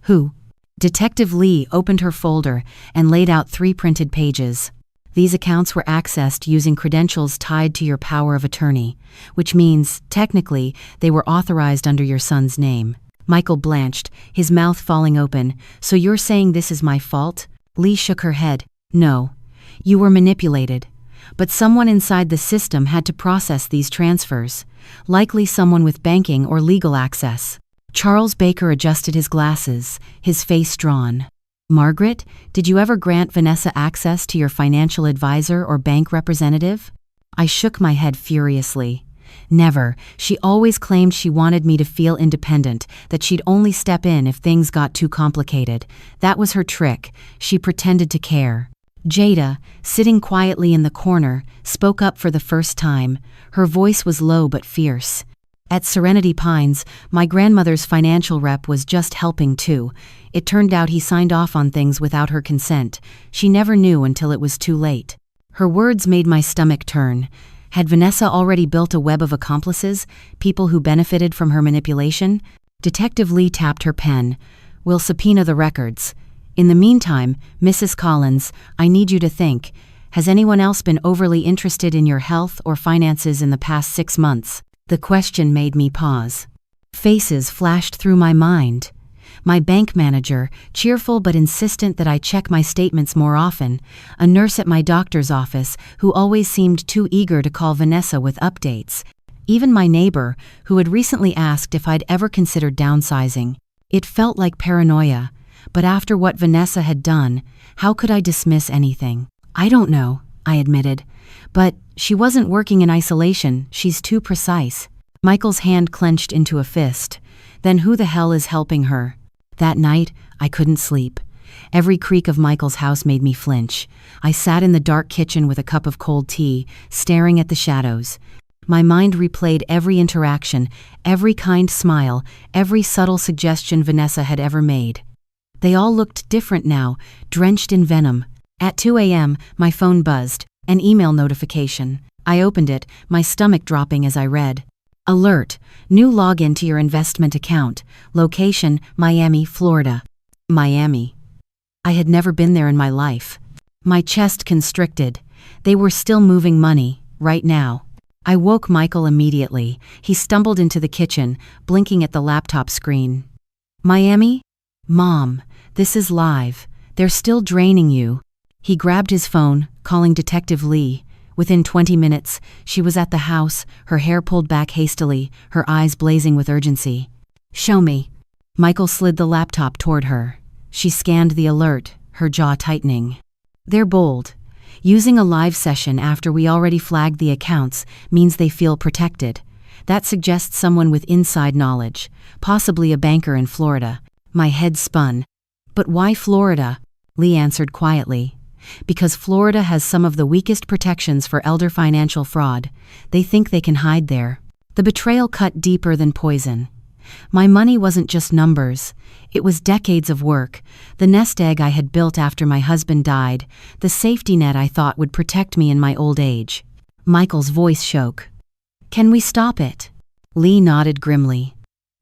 "Who?" Detective Lee opened her folder and laid out 3 printed pages. "These accounts were accessed using credentials tied to your power of attorney, which means, technically, they were authorized under your son's name." Michael blanched, his mouth falling open. "So you're saying this is my fault?" Lee shook her head. "No. You were manipulated. But someone inside the system had to process these transfers. Likely someone with banking or legal access." Charles Baker adjusted his glasses, his face drawn. "Margaret, did you ever grant Vanessa access to your financial advisor or bank representative?" I shook my head furiously. "Never. She always claimed she wanted me to feel independent, that she'd only step in if things got too complicated. That was her trick. She pretended to care." Jada, sitting quietly in the corner, spoke up for the first time. Her voice was low but fierce. "At Serenity Pines, my grandmother's financial rep was just helping too. It turned out he signed off on things without her consent. She never knew until it was too late." Her words made my stomach turn. Had Vanessa already built a web of accomplices, people who benefited from her manipulation? Detective Lee tapped her pen. "We'll subpoena the records. In the meantime, Mrs. Collins, I need you to think. Has anyone else been overly interested in your health or finances in the past 6 months?" The question made me pause. Faces flashed through my mind. My bank manager, cheerful but insistent that I check my statements more often. A nurse at my doctor's office who always seemed too eager to call Vanessa with updates. Even my neighbor, who had recently asked if I'd ever considered downsizing. It felt like paranoia. But after what Vanessa had done, how could I dismiss anything? "I don't know," I admitted. "But she wasn't working in isolation, she's too precise." Michael's hand clenched into a fist. "Then who the hell is helping her?" That night, I couldn't sleep. Every creak of Michael's house made me flinch. I sat in the dark kitchen with a cup of cold tea, staring at the shadows. My mind replayed every interaction, every kind smile, every subtle suggestion Vanessa had ever made. They all looked different now, drenched in venom. At 2 a.m., my phone buzzed, an email notification. I opened it, my stomach dropping as I read. "Alert! New login to your investment account. Location, Miami, Florida." Miami. I had never been there in my life. My chest constricted. They were still moving money, right now. I woke Michael immediately. He stumbled into the kitchen, blinking at the laptop screen. "Miami? Mom, this is live. They're still draining you." He grabbed his phone, calling Detective Lee. Within 20 minutes, she was at the house, her hair pulled back hastily, her eyes blazing with urgency. "Show me." Michael slid the laptop toward her. She scanned the alert, her jaw tightening. "They're bold. Using a live session after we already flagged the accounts means they feel protected. That suggests someone with inside knowledge, possibly a banker in Florida." My head spun. "But why Florida?" Lee answered quietly. "Because Florida has some of the weakest protections for elder financial fraud. They think they can hide there." The betrayal cut deeper than poison. My money wasn't just numbers. It was decades of work, the nest egg I had built after my husband died, the safety net I thought would protect me in my old age. Michael's voice shook. "Can we stop it?" Lee nodded grimly.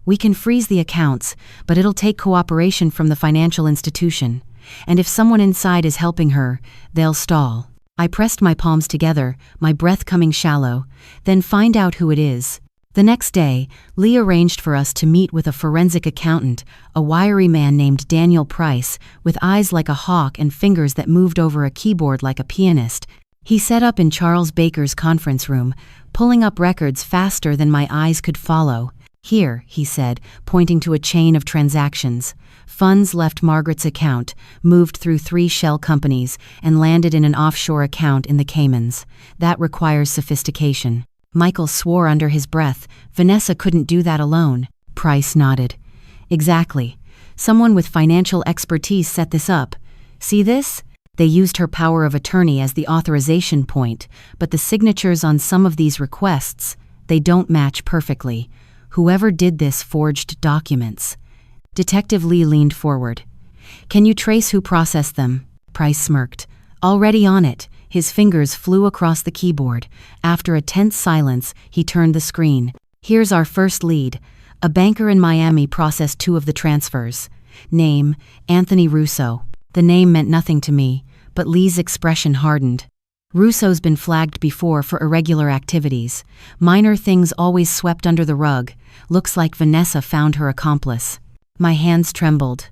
"We can freeze the accounts, but it'll take cooperation from the financial institution. And if someone inside is helping her, they'll stall." I pressed my palms together, my breath coming shallow. Then find out who it is. The next day, Lee arranged for us to meet with a forensic accountant, a wiry man named Daniel Price, with eyes like a hawk and fingers that moved over a keyboard like a pianist. He set up in Charles Baker's conference room, pulling up records faster than my eyes could follow. Here, he said, pointing to a chain of transactions. Funds left Margaret's account, moved through 3 shell companies, and landed in an offshore account in the Caymans. That requires sophistication. Michael swore under his breath. Vanessa couldn't do that alone. Price nodded. Exactly. Someone with financial expertise set this up. See this? They used her power of attorney as the authorization point, but the signatures on some of these requests, they don't match perfectly. Whoever did this forged documents. Detective Lee leaned forward. Can you trace who processed them? Price smirked. Already on it. His fingers flew across the keyboard. After a tense silence, he turned the screen. Here's our first lead. A banker in Miami processed 2 of the transfers. Name, Anthony Russo. The name meant nothing to me, but Lee's expression hardened. Russo's been flagged before for irregular activities. Minor things always swept under the rug. Looks like Vanessa found her accomplice. My hands trembled.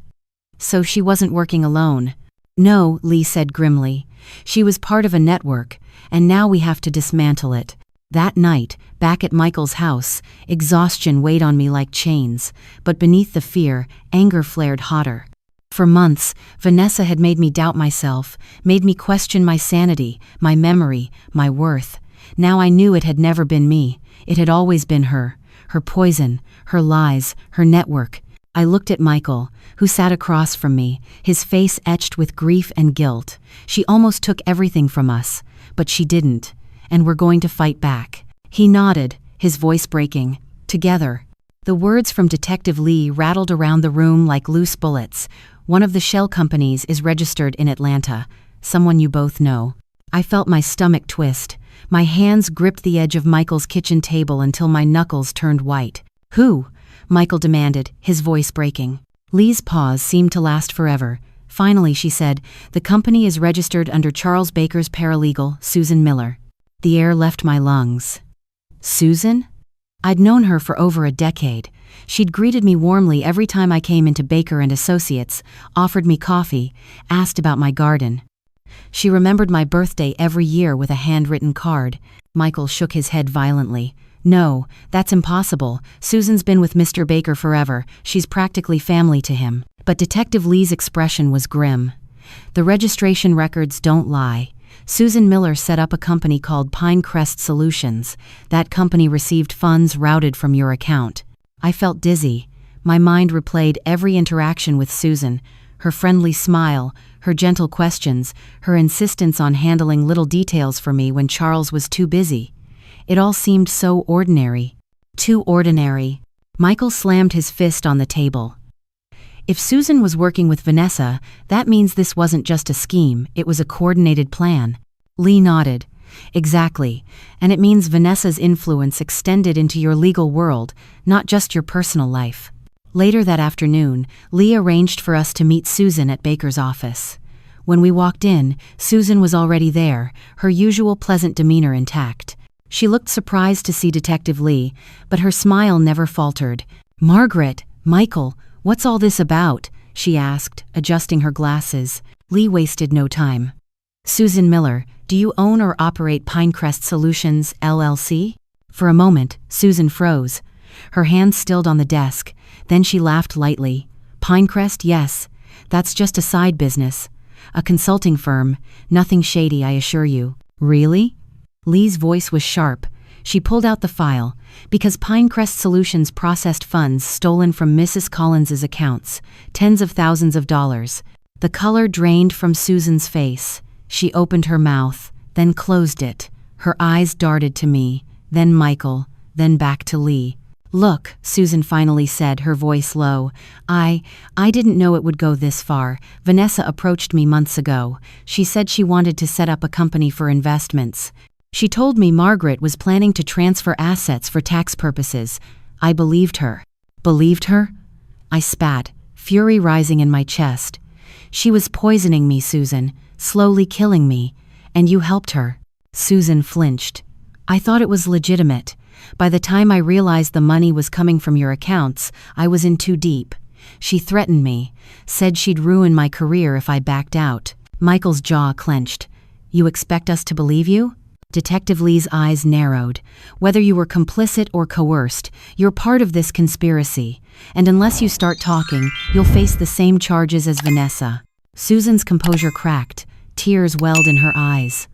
So she wasn't working alone. No, Lee said grimly. She was part of a network, and now we have to dismantle it. That night, back at Michael's house, exhaustion weighed on me like chains, but beneath the fear, anger flared hotter. For months, Vanessa had made me doubt myself, made me question my sanity, my memory, my worth. Now I knew it had never been me. It had always been her. Her poison, her lies, her network. I looked at Michael, who sat across from me, his face etched with grief and guilt. She almost took everything from us, but she didn't, and we're going to fight back. He nodded, his voice breaking. Together. The words from Detective Lee rattled around the room like loose bullets. One of the shell companies is registered in Atlanta, someone you both know. I felt my stomach twist. My hands gripped the edge of Michael's kitchen table until my knuckles turned white. Who? Michael demanded, his voice breaking. Lee's pause seemed to last forever. Finally, she said, the company is registered under Charles Baker's paralegal, Susan Miller. The air left my lungs. Susan? I'd known her for over a decade. She'd greeted me warmly every time I came into Baker and Associates, offered me coffee, asked about my garden. She remembered my birthday every year with a handwritten card. Michael shook his head violently. No, that's impossible. Susan's been with Mr. Baker forever. She's practically family to him. But Detective Lee's expression was grim. The registration records don't lie. Susan Miller set up a company called Pinecrest Solutions. That company received funds routed from your account. I felt dizzy. My mind replayed every interaction with Susan, her friendly smile, her gentle questions, her insistence on handling little details for me when Charles was too busy. It all seemed so ordinary. Too ordinary. Michael slammed his fist on the table. If Susan was working with Vanessa, that means this wasn't just a scheme, it was a coordinated plan. Lee nodded. Exactly. And it means Vanessa's influence extended into your legal world, not just your personal life. Later that afternoon, Lee arranged for us to meet Susan at Baker's office. When we walked in, Susan was already there, her usual pleasant demeanor intact. She looked surprised to see Detective Lee, but her smile never faltered. Margaret, Michael, what's all this about? She asked, adjusting her glasses. Lee wasted no time. Susan Miller, do you own or operate Pinecrest Solutions, LLC? For a moment, Susan froze. Her hands stilled on the desk. Then she laughed lightly. Pinecrest, yes. That's just a side business. A consulting firm. Nothing shady, I assure you. Really? Lee's voice was sharp. She pulled out the file. Because Pinecrest Solutions processed funds stolen from Mrs. Collins's accounts. Tens of thousands of dollars. The color drained from Susan's face. She opened her mouth, then closed it. Her eyes darted to me, then Michael, then back to Lee. Look, Susan finally said, her voice low. I didn't know it would go this far. Vanessa approached me months ago. She said she wanted to set up a company for investments. She told me Margaret was planning to transfer assets for tax purposes. I believed her. Believed her? I spat, fury rising in my chest. She was poisoning me, Susan, slowly killing me. And you helped her. Susan flinched. I thought it was legitimate. By the time I realized the money was coming from your accounts, I was in too deep. She threatened me, said she'd ruin my career if I backed out. Michael's jaw clenched. You expect us to believe you? Detective Lee's eyes narrowed. Whether you were complicit or coerced, you're part of this conspiracy. And unless you start talking, you'll face the same charges as Vanessa. Susan's composure cracked. Tears welled in her eyes.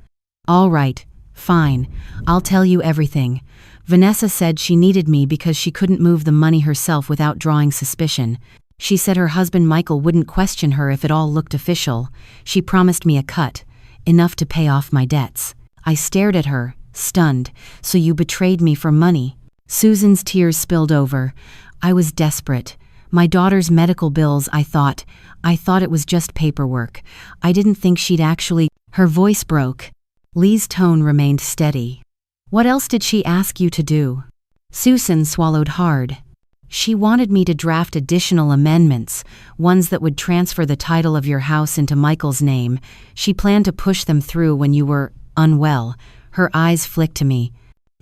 All right, fine. I'll tell you everything. Vanessa said she needed me because she couldn't move the money herself without drawing suspicion. She said her husband Michael wouldn't question her if it all looked official. She promised me a cut, enough to pay off my debts. I stared at her, stunned. So you betrayed me for money? Susan's tears spilled over. I was desperate. My daughter's medical bills, I thought it was just paperwork. I didn't think she'd actually... Her voice broke. Lee's tone remained steady. What else did she ask you to do? Susan swallowed hard. She wanted me to draft additional amendments, ones that would transfer the title of your house into Michael's name. She planned to push them through when you were unwell. Her eyes flicked to me.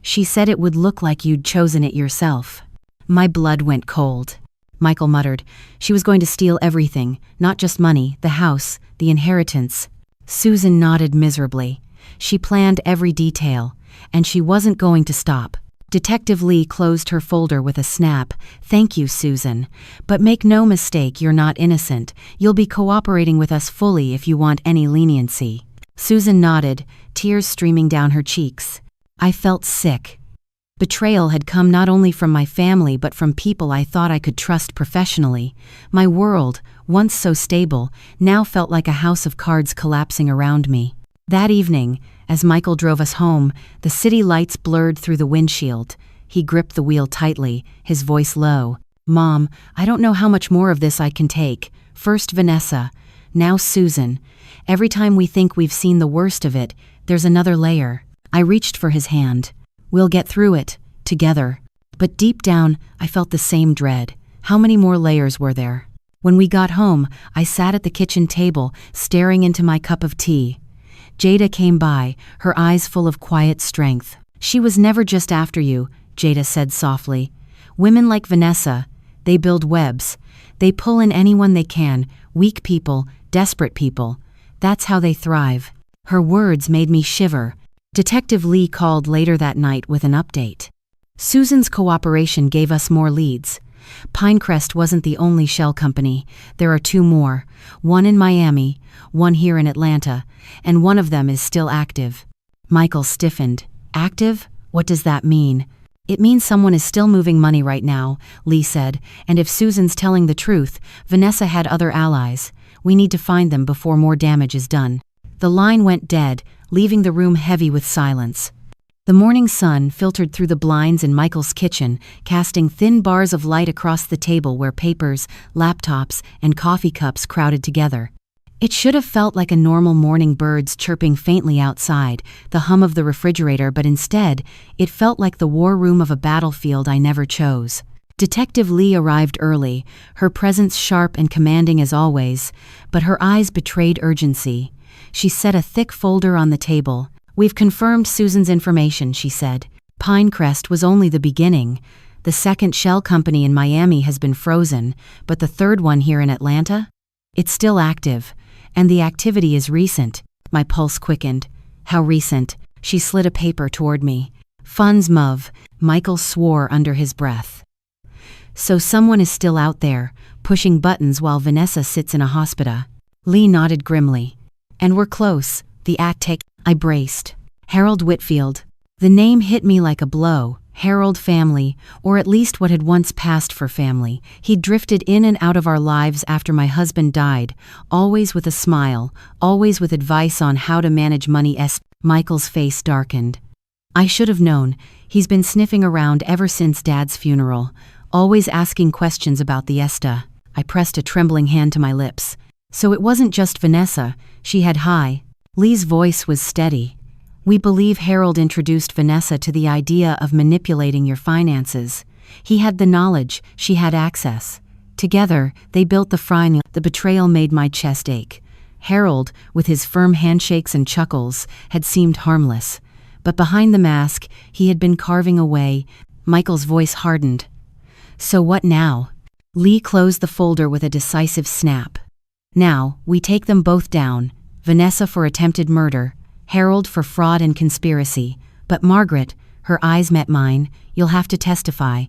She said it would look like you'd chosen it yourself. My blood went cold. Michael muttered. She was going to steal everything, not just money, the house, the inheritance. Susan nodded miserably. She planned every detail, and she wasn't going to stop. Detective Lee closed her folder with a snap. Thank you, Susan. But make no mistake, you're not innocent. You'll be cooperating with us fully if you want any leniency. Susan nodded, tears streaming down her cheeks. I felt sick. Betrayal had come not only from my family but from people I thought I could trust professionally. My world, once so stable, now felt like a house of cards collapsing around me. That evening, as Michael drove us home, the city lights blurred through the windshield. He gripped the wheel tightly, his voice low. Mom, I don't know how much more of this I can take. First Vanessa, now Susan. Every time we think we've seen the worst of it, there's another layer. I reached for his hand. We'll get through it, together. But deep down, I felt the same dread. How many more layers were there? When we got home, I sat at the kitchen table, staring into my cup of tea. Jada came by, her eyes full of quiet strength. She was never just after you, Jada said softly. Women like Vanessa, they build webs. They pull in anyone they can, weak people, desperate people. That's how they thrive. Her words made me shiver. Detective Lee called later that night with an update. Susan's cooperation gave us more leads. Pinecrest wasn't the only shell company. There are two more. One in Miami, one here in Atlanta, and one of them is still active. Michael stiffened. Active? What does that mean? It means someone is still moving money right now, Lee said, and if Susan's telling the truth, Vanessa had other allies. We need to find them before more damage is done. The line went dead, leaving the room heavy with silence. The morning sun filtered through the blinds in Michael's kitchen, casting thin bars of light across the table where papers, laptops, and coffee cups crowded together. It should have felt like a normal morning, birds chirping faintly outside, the hum of the refrigerator, but instead, it felt like the war room of a battlefield I never chose. Detective Lee arrived early, her presence sharp and commanding as always, but her eyes betrayed urgency. She set a thick folder on the table. We've confirmed Susan's information, she said. Pinecrest was only the beginning. The second shell company in Miami has been frozen, but the third one here in Atlanta? It's still active, and the activity is recent. My pulse quickened. How recent? She slid a paper toward me. Funds MOV, Michael swore under his breath. So someone is still out there, pushing buttons while Vanessa sits in a hospital. Lee nodded grimly. And we're close, the take. I braced. Harold Whitfield. The name hit me like a blow. Harold family, or at least what had once passed for family. He'd drifted in and out of our lives after my husband died, always with a smile, always with advice on how to manage money. Michael's face darkened. I should have known. He's been sniffing around ever since Dad's funeral, always asking questions about the ESTA. I pressed a trembling hand to my lips. So it wasn't just Vanessa, she had high. Lee's voice was steady. We believe Harold introduced Vanessa to the idea of manipulating your finances. He had the knowledge, she had access. Together, they built the frame. The betrayal made my chest ache. Harold, with his firm handshakes and chuckles, had seemed harmless. But behind the mask, he had been carving away. Michael's voice hardened. "So what now?" Lee closed the folder with a decisive snap. "Now, we take them both down. Vanessa for attempted murder, Harold for fraud and conspiracy. But Margaret," her eyes met mine, "you'll have to testify.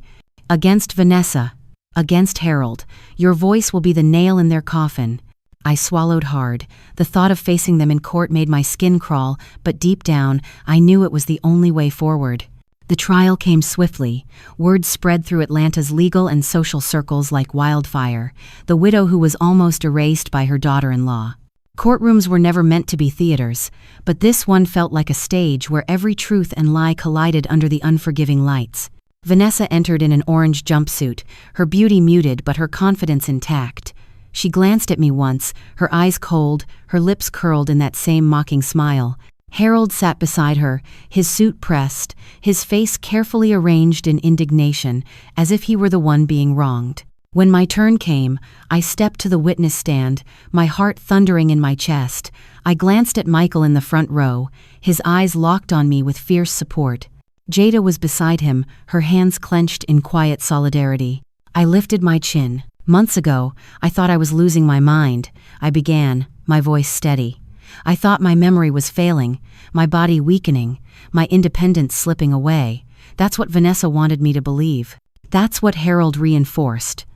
Against Vanessa. Against Harold. Your voice will be the nail in their coffin." I swallowed hard. The thought of facing them in court made my skin crawl, but deep down, I knew it was the only way forward. The trial came swiftly. Word spread through Atlanta's legal and social circles like wildfire. The widow who was almost erased by her daughter-in-law. Courtrooms were never meant to be theaters, but this one felt like a stage where every truth and lie collided under the unforgiving lights. Vanessa entered in an orange jumpsuit, her beauty muted but her confidence intact. She glanced at me once, her eyes cold, her lips curled in that same mocking smile. Harold sat beside her, his suit pressed, his face carefully arranged in indignation, as if he were the one being wronged. When my turn came, I stepped to the witness stand, my heart thundering in my chest. I glanced at Michael in the front row, his eyes locked on me with fierce support. Jada was beside him, her hands clenched in quiet solidarity. I lifted my chin. "Months ago, I thought I was losing my mind," I began, my voice steady. "I thought my memory was failing, my body weakening, my independence slipping away. That's what Vanessa wanted me to believe. That's what Harold reinforced.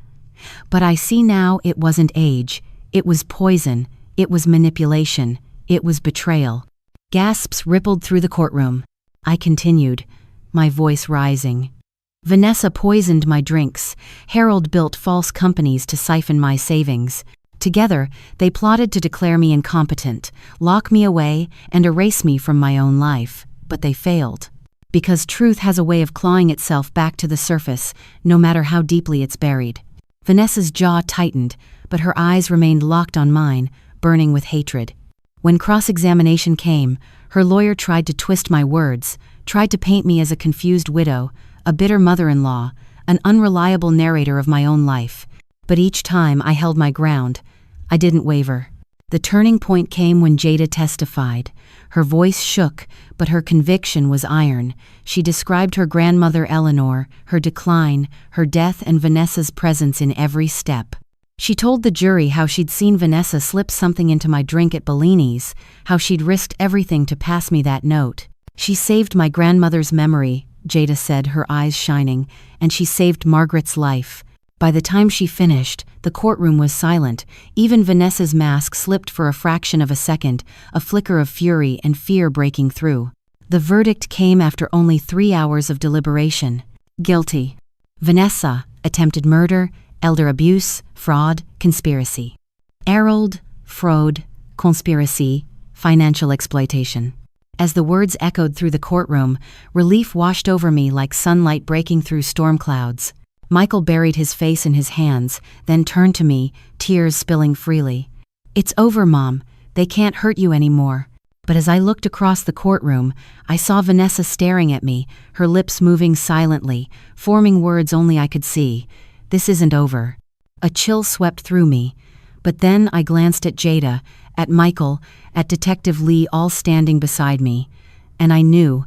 But I see now it wasn't age, it was poison, it was manipulation, it was betrayal." Gasps rippled through the courtroom. I continued, my voice rising. "Vanessa poisoned my drinks. Harold built false companies to siphon my savings. Together, they plotted to declare me incompetent, lock me away, and erase me from my own life. But they failed. Because truth has a way of clawing itself back to the surface, no matter how deeply it's buried." Vanessa's jaw tightened, but her eyes remained locked on mine, burning with hatred. When cross-examination came, her lawyer tried to twist my words, tried to paint me as a confused widow, a bitter mother-in-law, an unreliable narrator of my own life. But each time I held my ground. I didn't waver. The turning point came when Jada testified. Her voice shook, but her conviction was iron. She described her grandmother Eleanor, her decline, her death, and Vanessa's presence in every step. She told the jury how she'd seen Vanessa slip something into my drink at Bellini's, how she'd risked everything to pass me that note. "She saved my grandmother's memory," Jada said, her eyes shining, "and she saved Margaret's life." By the time she finished, the courtroom was silent. Even Vanessa's mask slipped for a fraction of a second, a flicker of fury and fear breaking through. The verdict came after only 3 hours of deliberation. Guilty. Vanessa, attempted murder, elder abuse, fraud, conspiracy. Harold, fraud, conspiracy, financial exploitation. As the words echoed through the courtroom, relief washed over me like sunlight breaking through storm clouds. Michael buried his face in his hands, then turned to me, tears spilling freely. "It's over, Mom. They can't hurt you anymore." But as I looked across the courtroom, I saw Vanessa staring at me, her lips moving silently, forming words only I could see. "This isn't over." A chill swept through me. But then I glanced at Jada, at Michael, at Detective Lee, all standing beside me. And I knew,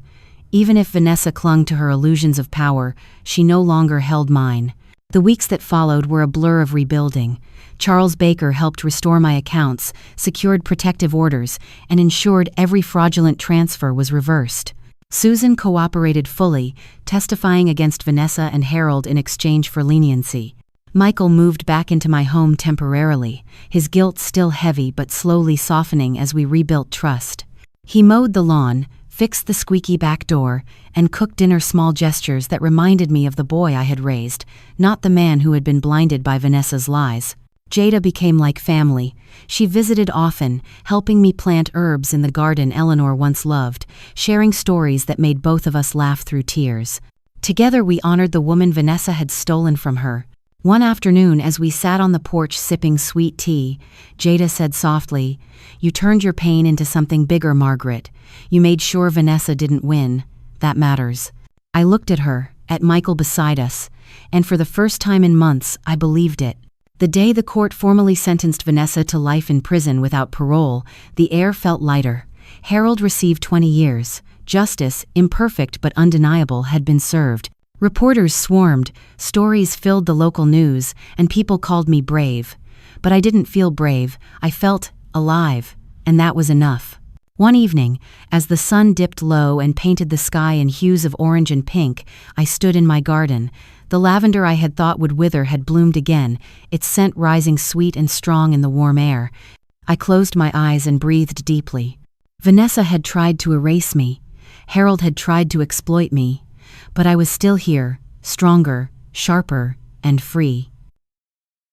even if Vanessa clung to her illusions of power, she no longer held mine. The weeks that followed were a blur of rebuilding. Charles Baker helped restore my accounts, secured protective orders, and ensured every fraudulent transfer was reversed. Susan cooperated fully, testifying against Vanessa and Harold in exchange for leniency. Michael moved back into my home temporarily, his guilt still heavy but slowly softening as we rebuilt trust. He mowed the lawn, fixed the squeaky back door, and cooked dinner, small gestures that reminded me of the boy I had raised, not the man who had been blinded by Vanessa's lies. Jada became like family. She visited often, helping me plant herbs in the garden Eleanor once loved, sharing stories that made both of us laugh through tears. Together we honored the woman Vanessa had stolen from her. One afternoon, as we sat on the porch sipping sweet tea, Jada said softly, "You turned your pain into something bigger, Margaret. You made sure Vanessa didn't win. That matters." I looked at her, at Michael beside us, and for the first time in months, I believed it. The day the court formally sentenced Vanessa to life in prison without parole, the air felt lighter. Harold received 20 years. Justice, imperfect but undeniable, had been served. Reporters swarmed, stories filled the local news, and people called me brave. But I didn't feel brave, I felt alive, and that was enough. One evening, as the sun dipped low and painted the sky in hues of orange and pink, I stood in my garden. The lavender I had thought would wither had bloomed again, its scent rising sweet and strong in the warm air. I closed my eyes and breathed deeply. Vanessa had tried to erase me. Harold had tried to exploit me. But I was still here, stronger, sharper, and free.